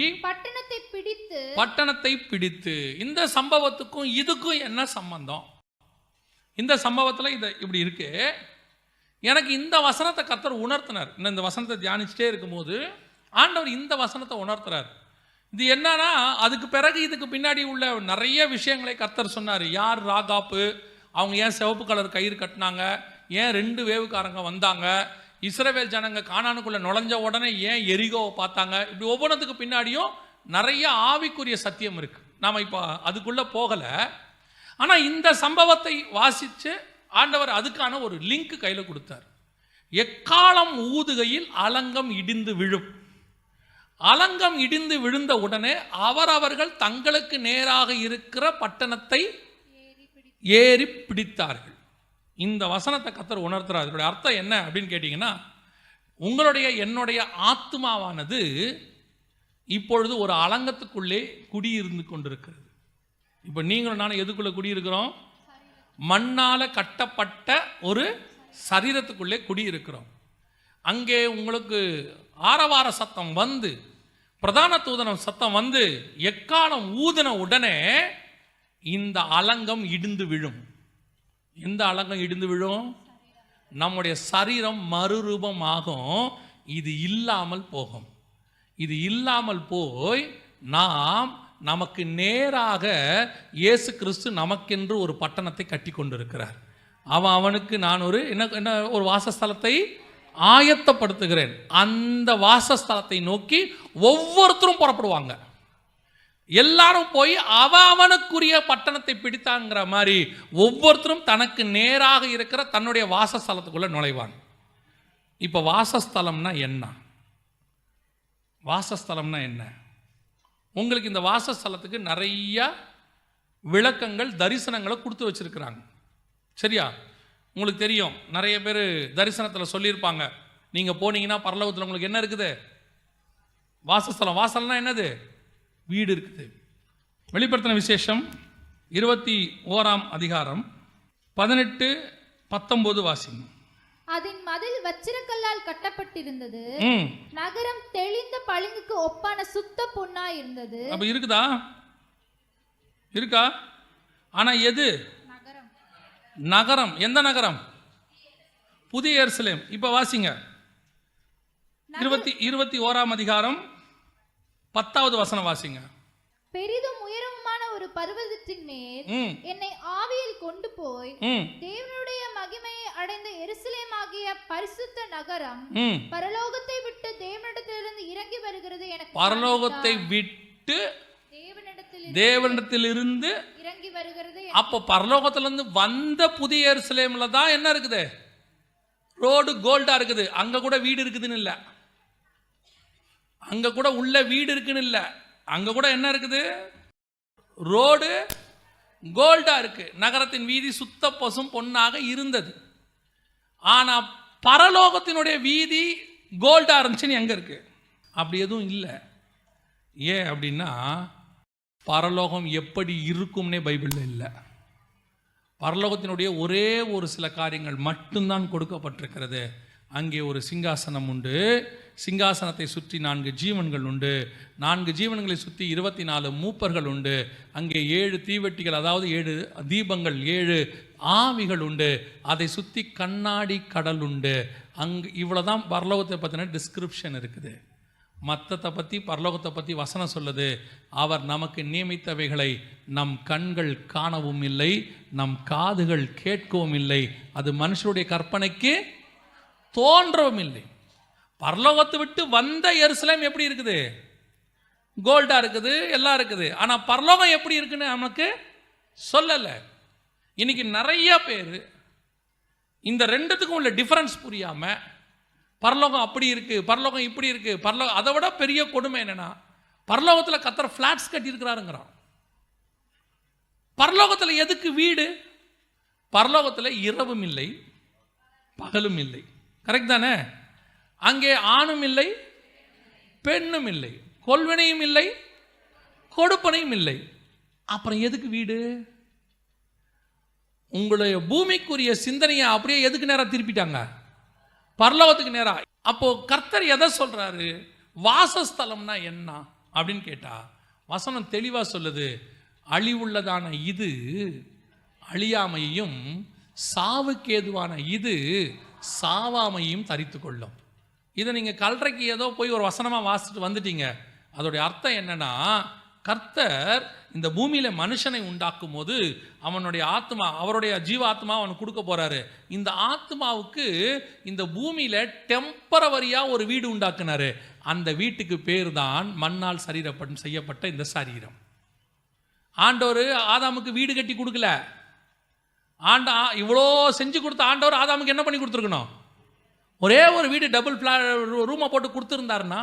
S1: பட்டணத்தை பிடித்து. இந்த சம்பவத்துக்கும் இதுக்கும் என்ன சம்பந்தம்? இந்த சம்பவத்தில் இது இப்படி இருக்கு. எனக்கு இந்த வசனத்தை கர்த்தர் உணர்த்தினார். இந்த வசனத்தை தியானிச்சுட்டே இருக்கும்போது ஆண்டவர் இந்த வசனத்தை உணர்த்துறார். இது என்னன்னா, அதுக்கு பிறகு இதுக்கு பின்னாடி உள்ள நிறைய விஷயங்களை கர்த்தர் சொன்னார். யார் ராகாப்பு, அவங்க ஏன் சிவப்பு கலர் கயிறு கட்டினாங்க, ஏன் 2 வேவுக்காரங்க வந்தாங்க, இஸ்ரவேல் ஜனங்க கானானுக்குள்ள நுழைஞ்ச உடனே ஏன் எரிகோவை பார்த்தாங்க, இப்படி ஒவ்வொன்றதுக்கு பின்னாடியும் நிறைய ஆவிக்குரிய சத்தியம் இருக்கு. நாம இப்போ அதுக்குள்ள போகல. ஆனா இந்த சம்பவத்தை வாசிச்சு ஆண்டவர் அதுக்கான ஒரு லிங்க் கையில கொடுத்தார். எக்காலம் ஊதுகையில் அலங்கம் இடிந்து விழும். அலங்கம் இடிந்து விழுந்த உடனே அவரவர்கள் தங்களுக்கு நேராக இருக்கிற பட்டணத்தை ஏறி பிடித்தார்கள். இந்த வசனத்தை கர்த்தர் உணர்த்துறார். இதோட அர்த்தம் என்ன அப்படின்னு கேட்டீங்கன்னா, உங்களுடைய என்னுடைய ஆத்மாவானது இப்பொழுது ஒரு அலங்கத்துக்குள்ளே குடியிருந்து கொண்டிருக்கிறது. இப்போ நீங்களும் நானும் எதுக்குள்ள குடியிருக்கிறோம்? மண்ணால கட்டப்பட்ட ஒரு சரீரத்துக்குள்ளே குடியிருக்கிறோம். அங்கே உங்களுக்கு ஆரவார சத்தம் வந்து, பிரதான தூதனம் சத்தம் வந்து, எக்காலம் ஊதின உடனே இந்த அலங்கம் இடிந்து விழும். எந்த அலங்கம் இடிந்து விழும்? நம்முடைய சரீரம் மறுரூபமாகும். இது இல்லாமல் போகும். இது இல்லாமல் போய் நமக்கு நேராக இயேசு கிறிஸ்து நமக்கென்று ஒரு பட்டணத்தை கட்டி கொண்டிருக்கிறார். அவனுக்கு நான் ஒரு வாசஸ்தலத்தை ஆயத்தப்படுத்துகிறேன். அந்த வாசஸ்தலத்தை நோக்கி ஒவ்வொருத்தரும் புறப்படுவாங்க. எல்லாரும் போய் அவனுக்குரிய பட்டணத்தை பிடித்தாங்கிற மாதிரி ஒவ்வொருத்தரும் தனக்கு நேராக இருக்கிற தன்னுடைய வாசஸ்தலத்துக்குள்ள நுழைவான். இப்ப வாசஸ்தலம்னா என்ன? வாசஸ்தலம்னா என்ன? உங்களுக்கு இந்த வாசஸ்தலத்துக்கு நிறைய விளக்கங்கள், தரிசனங்களை கொடுத்து வச்சிருக்கிறாங்க. சரியா? உங்களுக்கு தெரியும், நிறைய பேர் தரிசனத்தில் சொல்லியிருப்பாங்க, நீங்கள் போனீங்கன்னா பரலோகத்தில் உங்களுக்கு என்ன இருக்குது? வாசஸ்தலம். வாசல்னா என்னது? வீடு இருக்குது. வெளிப்படுத்தின விசேஷம் 21ஆம் அதிகாரம் 18-19 வாசிங்க.
S3: அதன் மதில் வச்சிரக்கல்லால் கட்டப்பட்டிருந்தது. நகரம் தெளிந்த பளிங்குக்கு ஒப்பான சுத்த பொன்னாய் இருந்தது.
S1: அப்ப இருக்குதா? இருக்கா? ஆனா எது நகரம்? எந்த நகரம்? புதிய எருசலேம். இப்ப வாசிங்க 21ஆம் அதிகாரம் 10வது வசனம் வாசிங்க.
S3: பெரிதும் உயரமான ஒரு பர்வதத்தின் மேல் என்னை ஆவியில் கொண்டு போய் தேவனுடைய மகிமையை அடைந்த எருசலேம் ஆகிய பரிசுத்த நகரம் பரலோகத்தை விட்டு தேவனிடத்திலிருந்து இறங்கி வருகிறது. எனக்கு
S1: பரலோகத்தை விட்டு தேவனிடத்திலிருந்து
S3: இறங்கி வருகிறது.
S1: அப்போ பரலோகத்திலிருந்து வந்த புதிய எருசலேம்ல தான் என்ன இருக்குது? ரோடு கோல்டா இருக்குது. அங்க கூட வீடு இருக்குதுன்னு இல்லை, அங்க கூட உள்ள வீடு இருக்குன்னு இல்லை, அங்க கூட என்ன இருக்குது? ரோடு கோல்டா இருக்கு. நகரத்தின் வீதி சுத்த பசும் பொன்னாக இருந்தது. ஆனா பரலோகத்தினுடைய வீதி கோல்டா இருந்துச்சுன்னு எங்க இருக்கு? அப்படி எதுவும் இல்லை. ஏன் அப்படின்னா, பரலோகம் எப்படி இருக்கும்னே பைபிள்ல இல்லை. பரலோகத்தினுடைய ஒரே ஒரு சில காரியங்கள் மட்டும்தான் கொடுக்கப்பட்டிருக்கிறது. அங்கே ஒரு சிங்காசனம் உண்டு, சிங்காசனத்தை சுற்றி 4 ஜீவன்கள் உண்டு, 4 ஜீவன்களை சுற்றி 24 மூப்பர்கள் உண்டு, அங்கே 7 தீவெட்டிகள், அதாவது 7 தீபங்கள், 7 ஆவிகள் உண்டு, அதை சுற்றி கண்ணாடி கடல் உண்டு. இவ்வளோதான் பரலோகத்தை பற்றின டிஸ்கிரிப்ஷன் இருக்குது. மற்றத்தை பற்றி, பரலோகத்தை பற்றி வசனம் சொல்லுது, அவர் நமக்கு நியமித்தவைகளை நம் கண்கள் காணவும் இல்லை, நம் காதுகள் கேட்கவும் இல்லை, அது மனுஷருடைய கற்பனைக்கு தோன்றவும் இல்லை. பரலோகத்தை விட்டு வந்த எருசலேம் எப்படி இருக்குது? கோல்டா இருக்குது, எல்லாம் இருக்குது. ஆனா பரலோகம் எப்படி இருக்குன்னு நமக்கு சொல்லலை. இன்னைக்கு நிறைய பேர் இந்த ரெண்டுத்துக்கும் உள்ள டிஃபரன்ஸ் புரியாம, பரலோகம் அப்படி இருக்கு, பரலோகம் இப்படி இருக்கு, பரலோகம். அதை விட பெரிய கொடுமை என்னன்னா, பரலோகத்தில் கர்த்தர் பிளாட்ஸ் கட்டி இருக்கிறாருங்கிறான். பரலோகத்தில் எதுக்கு வீடு? பரலோகத்தில் இரவும் இல்லை, பகலும் இல்லை. கரெக்ட் தானே? அங்கே ஆணும் இல்லை, பெண்ணும் இல்லை, கொள்வினையும் இல்லை, கொடுப்பனையும் இல்லை. அப்புறம் எதுக்கு வீடு? உங்களுடைய பூமிக்குரிய சிந்தனையை அப்படியே எதுக்கு நேரா திருப்பிட்டாங்க? பரலோகத்துக்கு நேரா. அப்போ கர்த்தர் எதை சொல்றாரு? வாசஸ்தலம்னா என்ன அப்படின்னு கேட்டா, வசனம் தெளிவா சொல்லுது, அழிவுள்ளதான இது அழியாமையும், சாவுக்கேதுவான இது சாவாமையும் தரித்து கொள்ளும். இதை நீங்கள் கல்றைக்கு ஏதோ போய் ஒரு வசனமாக வாசிட்டு வந்துட்டீங்க. அதோடைய அர்த்தம் என்னன்னா, கர்த்தர் இந்த பூமியில மனுஷனை உண்டாக்கும் போது அவனுடைய ஆத்மா, அவருடைய ஜீவ ஆத்மா அவனுக்கு கொடுக்க போறாரு. இந்த ஆத்மாவுக்கு இந்த பூமியில டெம்பரவரியா ஒரு வீடு உண்டாக்குனாரு. அந்த வீட்டுக்கு பேர் தான் மண்ணால் சரீரப்பட்டு செய்யப்பட்ட இந்த சரீரம். ஆண்டவர் ஆதாமுக்கு வீடு கட்டி கொடுக்கல. இவ்வளோ செஞ்சு கொடுத்த ஆண்டவர் ஆதாமுக்கு என்ன பண்ணி கொடுத்துருக்கணும்? ஒரே ஒரு வீடு டபுள் ரூமை போட்டு கொடுத்துருந்தாருன்னா,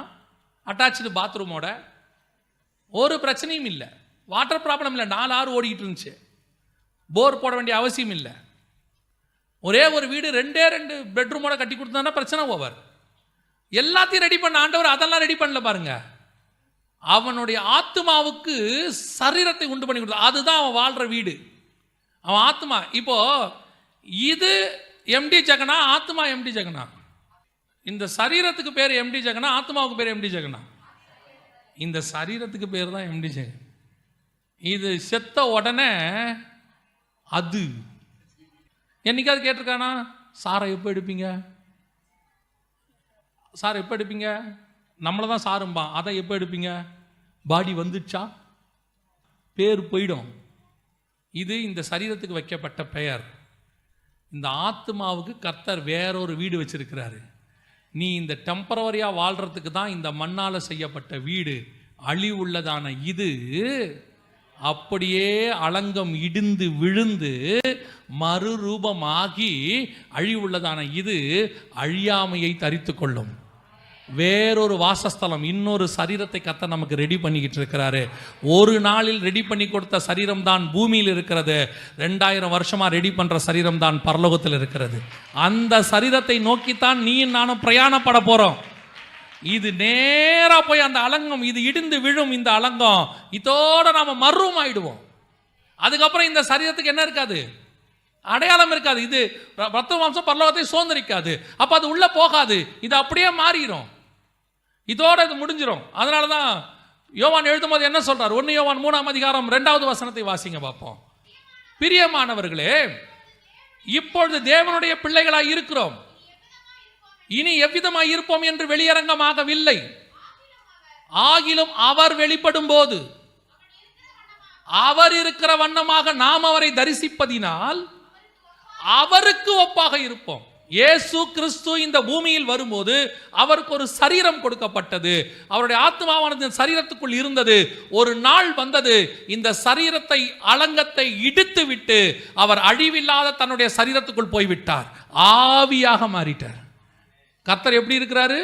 S1: அட்டாச்சு பாத்ரூமோட, ஒரு பிரச்சனையும் இல்லை, வாட்டர் ப்ராப்ளம் இல்லை, 4 ஆறு ஓடிக்கிட்டு இருந்துச்சு, போர் போட வேண்டிய அவசியம் இல்லை. ஒரே ஒரு வீடு 2 பெட்ரூமோட கட்டி கொடுத்தா பிரச்சனை ஓவர். எல்லாத்தையும் ரெடி பண்ண ஆண்டவர் அதெல்லாம் ரெடி பண்ணல பாருங்க. அவனுடைய ஆத்மாவுக்கு சரீரத்தை உண்டு பண்ணி கொடுத்தா, அதுதான் அவன் வாழ்ற வீடு, அவன் ஆத்மா. இப்போ இது எம்டி ஜெகனா, ஆத்மா எம்டி ஜெகனா? இந்த சரீரத்துக்கு பேர் எம்டி ஜெகனா, ஆத்மாவுக்கு பேர் எம்டி ஜெகனா? இந்த சரீரத்துக்கு பேர் தான் எம்டி ஜெகன். இது செத்த உடனே அது என்னைக்காவது கேட்டிருக்கானா, சாரை எப்போ எடுப்பீங்க, சார் எப்போ எடுப்பீங்க? நம்மளை தான் சாரும்பா, அதை எப்போ எடுப்பீங்க? பாடி வந்துடுச்சா, பேர் போயிடும். இது இந்த சரீரத்துக்கு வைக்கப்பட்ட பெயர். இந்த ஆத்மாவுக்கு கர்த்தர் வேறொரு வீடு வச்சிருக்கிறாரு. நீ இந்த டெம்பரவரியாக வாழ்கிறதுக்கு தான் இந்த மண்ணால் செய்யப்பட்ட வீடு. அழிவுள்ளதான இது அப்படியே அலங்கம் இடிந்து விழுந்து மறுரூபமாகி அழிவுள்ளதான இது அழியாமையை தரித்து கொள்ளும். வேறொரு வாசஸ்தலம், இன்னொரு சரீரத்தை கர்த்தர் நமக்கு ரெடி பண்ணிக்கிட்டு இருக்கிறாரு. ஒரு நாளில் ரெடி பண்ணி கொடுத்த சரீரம் தான் பூமியில் இருக்கிறது. 2000 வருஷமா ரெடி பண்ற சரீரம் தான் பரலோகத்தில் இருக்கிறது. அந்த சரீரத்தை நோக்கித்தான் நீ நானும் பிரயாணப்பட போறோம். இது நேரா போய் அந்த அலங்கம், இது இடிந்து விழும் இந்த அலங்கம், இதோட நாம மர்ரூம் ஆயிடுவோம். அதுக்கப்புறம் இந்த சரீரத்துக்கு என்ன இருக்காது? அடையாளம் இருக்காது. இது ரத்த மாம்சம் பரலோகத்தை சுதந்திரிக்காது. அப்ப அது உள்ள போகாது, இது அப்படியே மாறிடும், இதோட இது முடிஞ்சிடும். அதனாலதான் யோவான் எழுதும் போது என்ன சொல்றார்? 1 யோவான் 3ஆம் அதிகாரம் 2வது வசனத்தை வாசிங்க பார்ப்போம். பிரியமானவர்களே, இப்பொழுது தேவனுடைய பிள்ளைகளாய் இருக்கிறோம், இனி எவ்விதமாய் இருப்போம் என்று வெளியரங்கமாகவில்லை. ஆகிலும் அவர் வெளிப்படும் போது அவர் இருக்கிற வண்ணமாக நாம் அவரை தரிசிப்பதினால் அவருக்கு ஒப்பாக இருப்போம். இயேசு கிறிஸ்து இந்த பூமியில் வரும்போது அவருக்கு ஒரு சரீரம் கொடுக்கப்பட்டது. அவருடைய ஆத்மாவானது சரீரத்துக்குள் இருந்தது. ஒரு நாள் வந்தது, இந்த சரீரத்தை அலங்கத்தை இடித்து விட்டு அவர் அழிவில்லாத தன்னுடைய சரீரத்துக்குள் போய்விட்டார், ஆவியாக மாறிட்டார். கர்த்தர் எப்படி இருக்கிறாரு?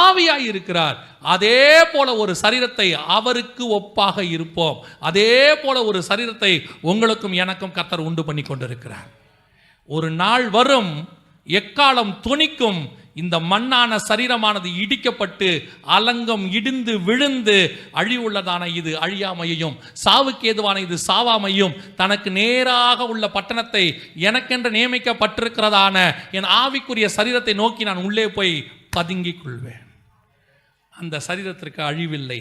S1: ஆவியாய் இருக்கிறார். அதே போல ஒரு சரீரத்தை அவருக்கு ஒப்பாக இருப்போம். அதே போல ஒரு சரீரத்தை உங்களுக்கும் எனக்கும் கர்த்தர் உண்டு பண்ணி கொண்டிருக்கிறார். ஒரு நாள் வரும், எக்காலம் துணிக்கும், இந்த மண்ணான சரீரமானது இடிக்கப்பட்டு அலங்கம் இடிந்து விழுந்து அழிவுள்ளதான இது அழியாமையும், சாவுக்கு ஏதுவான இது சாவாமையும், தனக்கு நேராக உள்ள பட்டணத்தை எனக்கென்று நியமிக்கப்பட்டிருக்கிறதான என் ஆவிக்குரிய சரீரத்தை நோக்கி நான் உள்ளே போய் பதுங்கிக் கொள்வேன். அந்த சரீரத்திற்கு அழிவில்லை,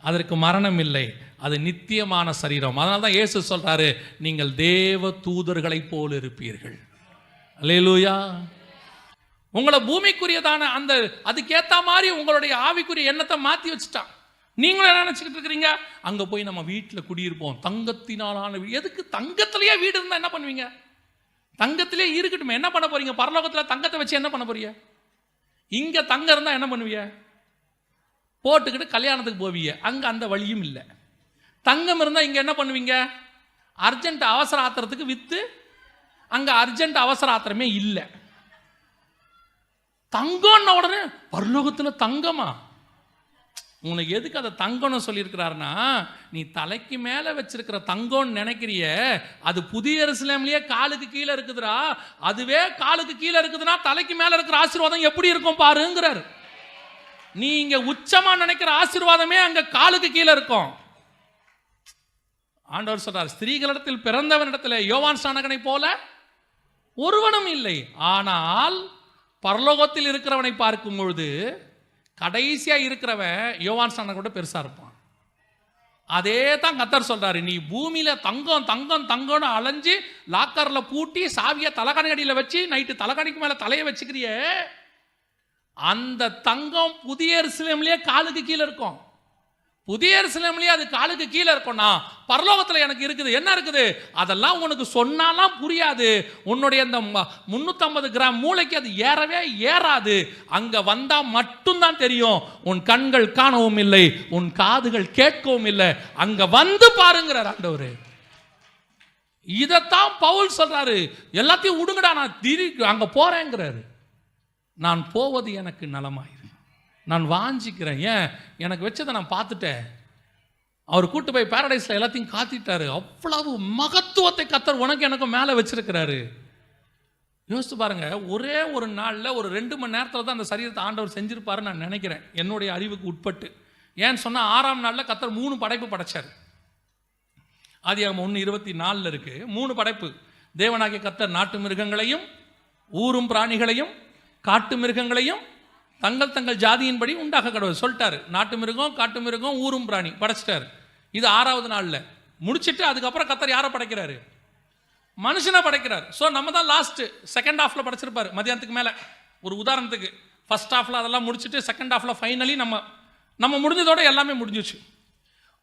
S1: அதற்கு மரணம் இல்லை, அது நித்தியமான சரீரம். அதனால தான் இயேசு சொல்றாரு, நீங்கள் தேவ தூதர்களைப் போல இருப்பீர்கள். அல்லேலூயா. உங்களை பூமிக்குரியதான அந்த அதுக்கேற்ற மாதிரி உங்களுடைய ஆவிக்குரிய எண்ணத்தை மாற்றி வச்சுட்டான். நீங்களும் என்ன நினச்சிக்கிட்டு இருக்கிறீங்க? அங்கே போய் நம்ம வீட்டில் குடியிருப்போம், தங்கத்தினாலான வீடு. எதுக்கு? தங்கத்திலேயே வீடு இருந்தால் என்ன பண்ணுவீங்க? தங்கத்திலே இருக்கட்டும், என்ன பண்ண போறீங்க? பரலோகத்தில் தங்கத்தை வச்சு என்ன பண்ண போறீங்க? இங்கே தங்கம் இருந்தால் என்ன பண்ணுவீங்க? போட்டுக்கிட்டு கல்யாணத்துக்கு போவீங்க, அங்கே அந்த வழியும் இல்லை. தங்கம் இருந்தால் இங்கே என்ன பண்ணுவீங்க? அர்ஜென்ட் அவசர ஆத்திரத்துக்கு விற்று, அங்கே அர்ஜென்ட் அவசர ஆத்திரமே இல்லை. தங்கம்ன உடனே பரலோகத்தில் தங்கமா? உனக்கு எதுக்கு அதை தங்கம்னு சொல்லியிருக்கிறாருன்னா, நீ தலைக்கு மேலே வச்சிருக்கிற தங்கம்னு நினைக்கிறிய, அது புதிய எருசலேம்லயே காலுக்கு கீழே இருக்குதுடா. அதுவே காலுக்கு கீழே இருக்குதுன்னா தலைக்கு மேலே இருக்கிற ஆசீர்வாதம் எப்படி இருக்கும் பாருங்கிறார். நீ இங்க உச்சமா நினைக்கிற ஆசீர்வாதமே அங்க காலுக்கு கீழே இருக்கும். ஆண்டவர் சொல்றார், ஸ்திரீகளிடத்தில் பிறந்தவனிடத்தில் யோவான் ஸ்நானகனை போல ஒருவனும் இல்லை. ஆனால் பரலோகத்தில் இருக்கிறவனை பார்க்கும் பொழுது கடைசியா இருக்கிறவன் யோவான் ஸ்நானகனை கூட பெருசா இருப்பான். அதே தான் கர்த்தர் சொல்றாரு, நீ பூமியில தங்கம் தங்கம் தங்கம்னு அலைஞ்சு லாக்கர்ல பூட்டி சாவிய தலகாணி அடியில வச்சு நைட்டு தலகாணிக்கு மேல தலையை வச்சுக்கிறிய, அந்த தங்கம் புதிய எருசலேம்லயே காலுக்கு கீழே இருக்கும். புதிய எருசலேம்லயே அது காலுக்கு கீழே இருக்கும்னா பரலோகத்தில் எனக்கு இருக்குது. என்ன இருக்குது? அதெல்லாம் உனக்கு சொன்னாலாம் புரியாது. உன்னுடைய அந்த 350 கிராம் மூளைக்கு அது ஏறவே ஏறாது. அங்க வந்தா மட்டும்தான் தெரியும். உன் கண்கள் காணவும் இல்லை, உன் காதுகள் கேட்கவும் இல்லை. அங்க வந்து பாருங்கிறார் ஆண்டவர். இதத்தான் பவுல் சொல்றாரு. எல்லாத்தையும் விடுங்கடா, நான் அங்க போறேங்கிறாரு. நான் போவது எனக்கு நலமாயிரு, நான் வாஞ்சிக்கிறேன். ஏன்? எனக்கு வச்சதை நான் பார்த்துட்டேன். அவர் கூட்டு போய் பாரடைஸ்ல எல்லாத்தையும் காத்திட்டாரு. அவ்வளவு மகத்துவத்தை கர்த்தர் உனக்கு எனக்கு மேலே வச்சிருக்கிறாரு. யோசித்து பாருங்க, ஒரே ஒரு நாளில் ஒரு 2 மணி நேரத்தில் தான் அந்த சரீரத்தை ஆண்டவர் செஞ்சிருப்பாருன்னு நான் நினைக்கிறேன், என்னுடைய அறிவுக்கு உட்பட்டு. ஏன்னு சொன்னால் 6ஆம் நாளில் கர்த்தர் 3 படைப்பு படைச்சார். ஆதியாகமம் 1:24 இருக்கு. 3 படைப்பு. தேவனாகிய கர்த்தர் நாட்டு மிருகங்களையும் ஊரும் பிராணிகளையும் காட்டு மிருகங்களையும் தங்கள் தங்கள் ஜாதியின்படி உண்டாக கடவுள் சொல்லிட்டாரு. நாட்டு மிருகம், காட்டு மிருகம், ஊரும் பிராணி படைச்சிட்டாரு. இது 6ஆவது நாளில் முடிச்சுட்டு அதுக்கப்புறம் கர்த்தர் யாரை படைக்கிறாரு? மனுஷனை படைக்கிறார். ஸோ நம்ம தான் லாஸ்ட் செகண்ட் ஹாஃப்ல படைச்சிருப்பாரு. மதியானத்துக்கு மேலே ஒரு உதாரணத்துக்கு ஃபர்ஸ்ட் ஹாஃப்ல அதெல்லாம் முடிச்சுட்டு செகண்ட் ஹாஃப்ல ஃபைனலி நம்ம முடிஞ்சதோட எல்லாமே முடிஞ்சிச்சு.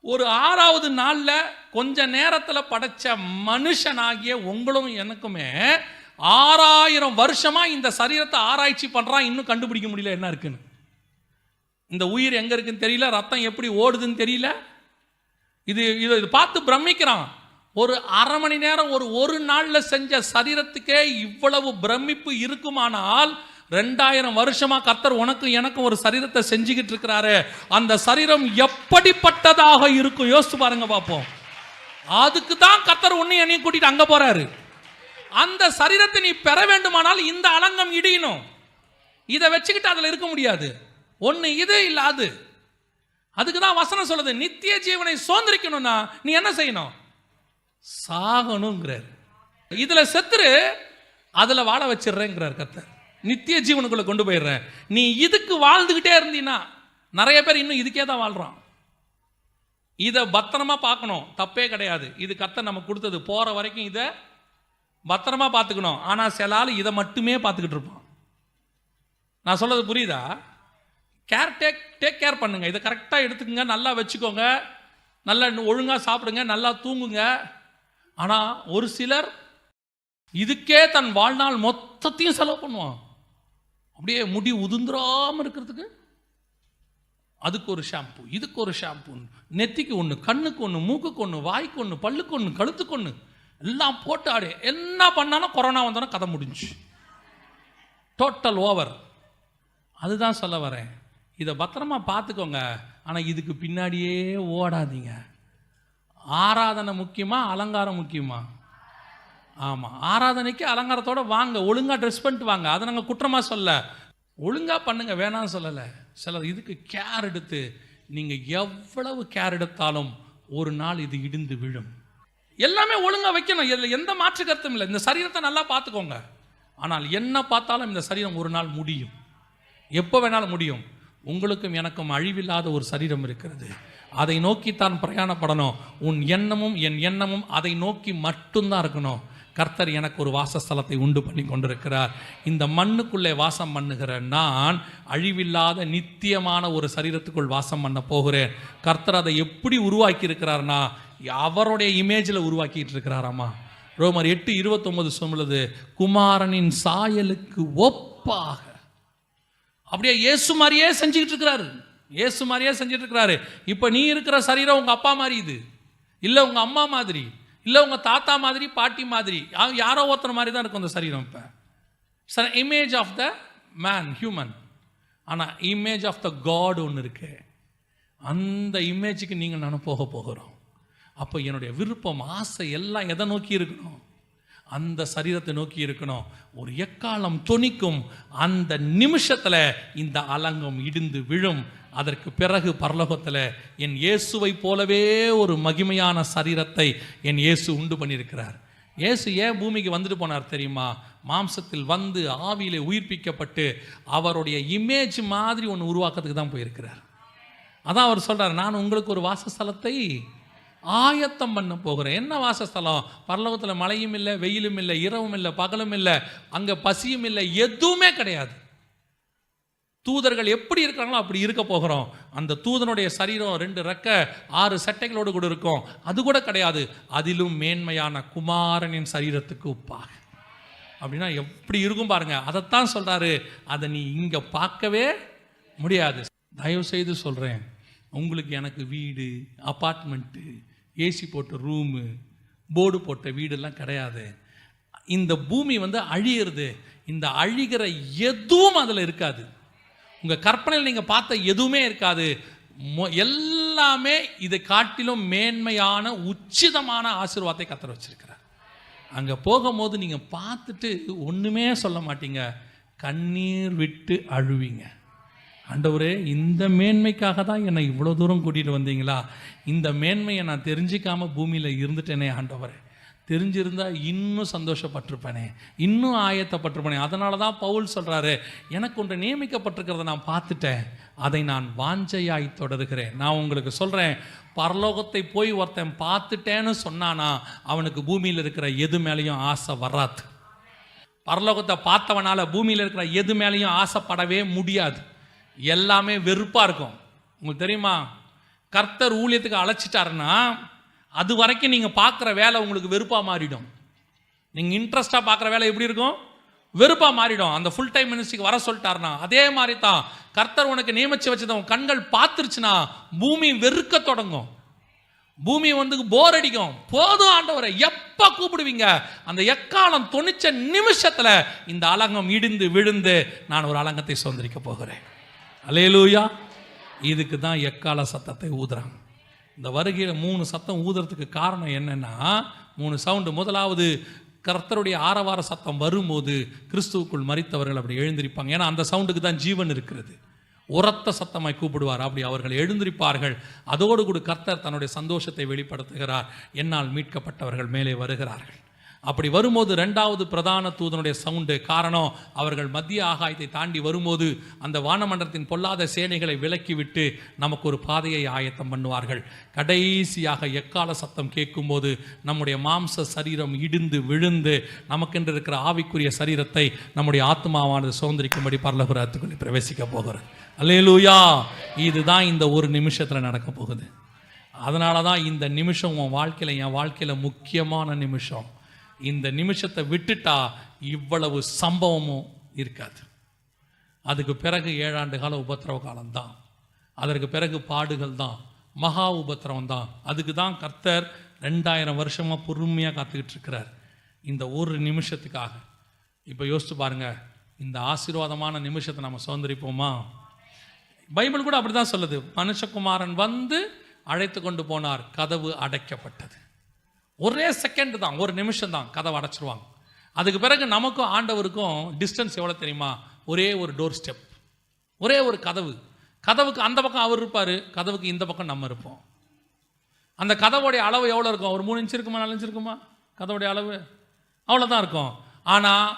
S1: ஒரு 6ஆவது நாளில் கொஞ்ச நேரத்தில் படைச்ச மனுஷனாகிய உங்களும் எனக்குமே 6000 வருஷமா இந்த சரீரத்தை ஆராய்ச்சி பண்றான், இன்னும் கண்டுபிடிக்க முடியல என்ன இருக்குன்னு. இந்த உயிர் எங்க இருக்குன்னு தெரியல, ரத்தம் எப்படி ஓடுதுன்னு தெரியல. இது பார்த்து பிரமிக்கிறான். ஒரு 1/2 மணி நேரம் ஒரு நாள்ல செஞ்ச சரீரத்துக்கே இவ்வளவு பிரமிப்பு இருக்குமானால் 2000 வருஷமா கர்த்தர் உனக்கு எனக்கும் ஒரு சரீரத்தை செஞ்சுக்கிட்டு இருக்கிறாரு. அந்த சரீரம் எப்படிப்பட்டதாக இருக்கும் யோசிச்சு பாருங்க பார்ப்போம். அதுக்கு தான் கர்த்தர் உன்னை என்னையும் கூட்டிட்டு அங்க போறாரு. அந்த சரீரத்தை நீ பெற வேண்டுமானால் இந்த அலங்கம் இடியணும். இதை வச்சுக்கிட்டு அதில் இருக்க முடியாது. ஒன்று இது இல்லை அது. அதுக்கு தான் வசனம் சொல்லுது, நித்திய ஜீவனை சுதந்திரிக்கணும்னா நீ என்ன செய்யணும்? சாகணுங்கிறார். இதில் செத்துரு, அதில் வாழ வச்சிடுறேங்கிறார் கர்த்தர். நித்திய ஜீவனுக்குள்ள கொண்டு போயிடுறேன். நீ இதுக்கு வாழ்ந்துக்கிட்டே இருந்தீன்னா, நிறைய பேர் இன்னும் இதுக்கே தான் வாழ்றான். இதை பத்திரமா பார்க்கணும், தப்பே கிடையாது. இது கர்த்தர் நமக்கு கொடுத்தது. போகிற வரைக்கும் இதை பத்திரமா பார்த்துக்கணும். ஆனால் சில ஆள் இதை மட்டுமே பார்த்துக்கிட்டு இருப்பான். நான் சொல்றது புரியுதா? டேக் கேர் பண்ணுங்க. இதை கரெக்டாக எடுத்துக்கோங்க, நல்லா வச்சுக்கோங்க, நல்லா ஒழுங்காக சாப்பிடுங்க, நல்லா தூங்குங்க. ஆனால் ஒரு சிலர் இதுக்கே தன் வாழ்நாள் மொத்தத்தையும் செலவு பண்ணுவான். அப்படியே முடி உதிர்ந்துராமல் இருக்கிறதுக்கு அதுக்கு ஒரு ஷாம்பு, இதுக்கு ஒரு ஷாம்பு, நெத்திக்கு ஒன்று, கண்ணுக்கு ஒன்று, மூக்குக்கு ஒன்று, வாய்க்கு ஒன்று, பல்லுக்கு ஒன்று, கழுத்துக்கு ஒன்று, எல்லாம் போட்டு ஆடு. என்ன பண்ணாலும் கொரோனா வந்தோன்னா கதை முடிஞ்சு, டோட்டல் ஓவர். அதுதான் சொல்ல வரேன். இதை பத்திரமா பார்த்துக்கோங்க. ஆனால் இதுக்கு பின்னாடியே ஓடாதீங்க. ஆராதனை முக்கியமா, அலங்காரம் முக்கியமா? ஆமாம், ஆராதனைக்கு அலங்காரத்தோடு வாங்க, ஒழுங்காக ட்ரெஸ் பண்ணிட்டு வாங்க. அதை நாங்கள் குற்றமாக சொல்ல, ஒழுங்காக பண்ணுங்க, வேணாம் சொல்லலை. சிலர் இதுக்கு கேர் எடுத்து, நீங்கள் எவ்வளவு கேர் எடுத்தாலும் ஒரு நாள் இது இடிந்து விழும். எல்லாமே ஒழுங்காக வைக்கணும், இதில் எந்த மாற்று கருத்தும் இல்லை. இந்த சரீரத்தை நல்லா பார்த்துக்கோங்க. ஆனால் என்ன பார்த்தாலும் இந்த சரீரம் ஒரு நாள் முடியும். எப்போ வேணாலும் முடியும். உங்களுக்கும் எனக்கும் அழிவில்லாத ஒரு சரீரம் இருக்கிறது. அதை நோக்கித்தான் பிரயாணப்படணும். உன் எண்ணமும் என் எண்ணமும் அதை நோக்கி மட்டும்தான் இருக்கணும். கர்த்தர் எனக்கு ஒரு வாசஸ்தலத்தை உண்டு பண்ணி கொண்டிருக்கிறார். இந்த மண்ணுக்குள்ளே வாசம் பண்ணுகிற நான் அழிவில்லாத நித்தியமான ஒரு சரீரத்துக்குள் வாசம் பண்ண போகிறேன். கர்த்தர் அதை எப்படி உருவாக்கி இருக்கிறார்னா, அவருடைய இமேஜில் உருவாக்கிட்டு இருக்கிறாராமா. ரோமர் 8:29 சொல்லுது, குமாரனின் சாயலுக்கு ஒப்பாக. அப்படியே இயேசு மாதிரியே செஞ்சுக்கிட்டு இருக்கிறாரு. இயேசு மாதிரியே செஞ்சுட்டு இருக்கிறாரு. இப்போ நீ இருக்கிற சரீரம் உங்கள் அப்பா மாதிரி, இது இல்லை உங்கள் அம்மா மாதிரி, இல்லை உங்கள் தாத்தா மாதிரி, பாட்டி மாதிரி, யாரோ ஒருத்தர் மாதிரி தான் இருக்கும் அந்த சரீரம். இப்போ sir image of the man, human. ஆனால் இமேஜ் ஆஃப் த காட் ஒன்று இருக்கு. அந்த இமேஜுக்கு நீங்கள் நானும் போகிறோம். அப்போ என்னுடைய விருப்பம், ஆசை எல்லாம் எதை நோக்கி இருக்கணும்? அந்த சரீரத்தை நோக்கி இருக்கணும். ஒரு எக்காலம் தொனிக்கும் அந்த நிமிஷத்தில் இந்த அலங்கம் இடிந்து விழும். அதற்கு பிறகு பரலோகத்தில் என் இயேசுவை போலவே ஒரு மகிமையான சரீரத்தை என் இயேசு உண்டு பண்ணியிருக்கிறார். இயேசு ஏன் பூமிக்கு வந்துட்டு போனார் தெரியுமா? மாம்சத்தில் வந்து ஆவியிலே உயிர்ப்பிக்கப்பட்டு அவருடைய இமேஜ் மாதிரி ஒன்று உருவாக்கத்துக்கு தான் போயிருக்கிறார். அதான் அவர் சொல்கிறார், நான் உங்களுக்கு ஒரு வாசஸ்தலத்தை ஆயத்தம் பண்ண போகிறேன். என்ன வாசஸ்தலம்? பரலோகத்தில் மழையும் இல்லை, வெயிலும் இல்லை, இரவும் இல்லை, பகலும் இல்லை, அங்கே பசியும் இல்லை, எதுவுமே கிடையாது. தூதர்கள் எப்படி இருக்கிறாங்களோ அப்படி இருக்க போகிறோம். அந்த தூதனுடைய சரீரம் 2 ரெக்க 6 சட்டைகளோடு கூட இருக்கும். அது கூட கிடையாது, அதிலும் மேன்மையான குமாரனின் சரீரத்துக்கு ஒப்பாக. அப்படின்னா எப்படி இருக்கும் பாருங்க. அதைத்தான் சொல்றாரு, அதை நீ இங்க பார்க்கவே முடியாது. தயவு செய்து சொல்றேன், உங்களுக்கு எனக்கு வீடு, அப்பார்ட்மெண்ட்டு, ஏசி போட்ட ரூமு, போர்டு போட்ட வீடெல்லாம் கிடையாது. இந்த பூமி அழியிறது. இந்த அழிகிற எதுவும் அதில் இருக்காது. உங்கள் கற்பனையில் நீங்கள் பார்த்த எதுவுமே இருக்காது. எல்லாமே இதை காட்டிலும் மேன்மையான உச்சிதமான ஆசீர்வாதத்தை கர்த்தர் வச்சிருக்கிறார். அங்கே போகும்போது நீங்கள் பார்த்துட்டு ஒன்றுமே சொல்ல மாட்டீங்க, கண்ணீர் விட்டு அழுவீங்க. ஆண்டவரே, இந்த மேன்மைக்காக தான் என்னை இவ்வளோ தூரம் கூட்டிகிட்டு வந்தீங்களா? இந்த மேன்மையை நான் தெரிஞ்சிக்காமல் பூமியில் இருந்துட்டேனே ஆண்டவரே. தெரிஞ்சிருந்தா இன்னும் சந்தோஷப்பட்டிருப்பேனே, இன்னும் ஆயத்தப்பட்டிருப்பேனே. அதனால தான் பவுல் சொல்கிறாரு, எனக்கு ஒன்று நியமிக்கப்பட்டிருக்கிறத நான் பார்த்துட்டேன், அதை நான் வாஞ்சையாய் தொடர்கிறேன். நான் உங்களுக்கு சொல்கிறேன், பரலோகத்தை போய் ஒருத்தன் பார்த்துட்டேன்னு சொன்னானா அவனுக்கு பூமியில் இருக்கிற எது மேலேயும் ஆசை வராது. பரலோகத்தை பார்த்தவனால பூமியில் இருக்கிற எது மேலேயும் ஆசைப்படவே முடியாது. எல்லாமே வெறுப்பாக இருக்கும். உங்களுக்கு தெரியுமா, கர்த்தர் ஊழியத்துக்கு அழைச்சிட்டாருன்னா அது வரைக்கும் நீங்கள் பார்க்குற வேலை உங்களுக்கு வெறுப்பாக மாறிடும். நீங்கள் இன்ட்ரெஸ்டாக பார்க்குற வேலை எப்படி இருக்கும்? வெறுப்பாக மாறிடும். அந்த ஃபுல் டைம் மினிஸ்ட்ரிக்கு வர சொல்லிட்டாருனா அதே மாதிரி தான் கர்த்தர் உனக்கு நியமித்து வச்சதை உன் கண்கள் பார்த்துருச்சுன்னா பூமி வெறுக்க தொடங்கும். பூமி போர் அடிக்கும். போதும் ஆண்டவரை, எப்போ கூப்பிடுவீங்க? அந்த எக்காலம் தொனிச்ச நிமிஷத்தில் இந்த அலங்கம் இடிந்து விழுந்து நான் ஒரு அலங்கத்தை சுதந்திரிக்க போகிறேன். அல்லேலூயா. இதுக்கு தான் எக்கால சத்தத்தை ஊதுறாங்க. இந்த வருகையில் 3 சத்தம் ஊதுறதுக்கு காரணம் என்னென்னா, 3 சவுண்டு. முதலாவது, கர்த்தருடைய ஆரவார சத்தம் வரும்போது கிறிஸ்துவுக்குள் மரித்தவர்கள் அப்படி எழுந்திருப்பாங்க. ஏன்னா அந்த சவுண்டுக்கு தான் ஜீவன் இருக்கிறது. உரத்த சத்தமாய் கூப்பிடுவார், அப்படி அவர்கள் எழுந்திருப்பார்கள். அதோடு கூட கர்த்தர் தன்னுடைய சந்தோஷத்தை வெளிப்படுத்துகிறார், என்னால் மீட்கப்பட்டவர்கள் மேலே வருகிறார்கள். அப்படி வரும்போது 2வது பிரதான தூதனுடைய சவுண்டு. காரணம், அவர்கள் மத்திய ஆகாயத்தை தாண்டி வரும்போது அந்த வானமண்டலத்தின் பொல்லாத சேனைகளை விலக்கிவிட்டு நமக்கு ஒரு பாதையை ஆயத்தம் பண்ணுவார்கள். கடைசியாக எக்கால சத்தம் கேட்கும்போது நம்முடைய மாம்ச சரீரம் இடிந்து விழுந்து நமக்கென்று இருக்கிற ஆவிக்குரிய சரீரத்தை நம்முடைய ஆத்மாவானது சுதந்திரிக்கும்படி பரலோகத்துக்குள்ளே பிரவேசிக்க போகிறது. அல்லேலூயா. இதுதான் இந்த ஒரு நிமிஷத்தில் நடக்க போகுது. அதனால தான் இந்த நிமிஷம் உன் வாழ்க்கையில், என் வாழ்க்கையில் முக்கியமான நிமிஷம். இந்த நிமிஷத்தை விட்டுட்டா இவ்வளவு சம்பவமும் இருக்காது. அதுக்கு பிறகு 7 ஆண்டு கால உபத்திரவ காலம்தான். அதற்கு பிறகு பாடுகள் தான், மகா உபத்திரவம் தான். அதுக்கு தான் கர்த்தர் 2000 வருஷமாக பொறுமையாக காத்துக்கிட்டு இருக்கிறார், இந்த ஒரு நிமிஷத்துக்காக. இப்போ யோசிச்சு பாருங்க, இந்த ஆசீர்வாதமான நிமிஷத்தை நம்ம சுதந்திரிப்போமா? பைபிள் கூட அப்படி தான் சொல்லுது. மனுஷகுமாரன் அழைத்து கொண்டு போனார், கதவு அடைக்கப்பட்டது. ஒரே செகண்ட் தான், ஒரு நிமிஷம் தான், கதவை அடைச்சிருவாங்க. அதுக்கு பிறகு நமக்கும் ஆண்டவருக்கும் டிஸ்டன்ஸ் எவ்வளோ தெரியுமா? ஒரே ஒரு டோர் ஸ்டெப், ஒரே ஒரு கதவு. கதவுக்கு அந்த பக்கம் அவர் இருப்பார், கதவுக்கு இந்த பக்கம் நம்ம இருப்போம். அந்த கதவுடைய அளவு எவ்வளோ இருக்கும்? ஒரு 3 இன்ச்சு இருக்குமா, 4 இன்ச்சு இருக்குமா? கதவுடைய அளவு அவ்வளோதான் இருக்கும். ஆனால்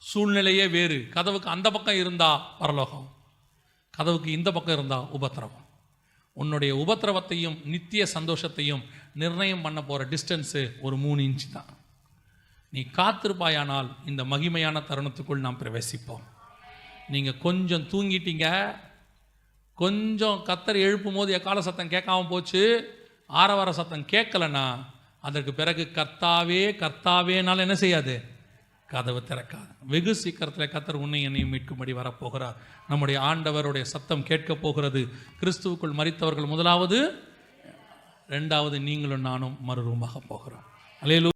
S1: சூழ்நிலையே வேறு. கதவுக்கு அந்த பக்கம் இருந்தால் பரலோகம், கதவுக்கு இந்த பக்கம் இருந்தால் உபத்திரவம். உன்னுடைய உபத்திரவத்தையும் நித்திய சந்தோஷத்தையும் நிர்ணயம் பண்ண போகிற டிஸ்டன்ஸு ஒரு 3 இன்ச்சு தான். நீ காத்திருப்பாயானால் இந்த மகிமையான தருணத்துக்குள் நாம் பிரவேசிப்போம். நீங்கள் கொஞ்சம் தூங்கிட்டீங்க, கொஞ்சம் கர்த்தர் எழுப்பும் போது எக்கால சத்தம் கேட்காம போச்சு, ஆரவார சத்தம் கேட்கலன்னா அதற்கு பிறகு கர்த்தாவே கர்த்தாவேனால என்ன செய்யாது? கதவு திறக்காது. வெகு சீக்கிரத்தில் கர்த்தர் உன்னை என்னையும் மீட்கும்படி வரப்போகிறார். நம்முடைய ஆண்டவருடைய சத்தம் கேட்க போகிறது. கிறிஸ்துவுக்குள் மரித்தவர்கள் முதலாவது, 2வது நீங்களும் நானும் மறுரூபமாக போகிறோம். அல்லேலூயா.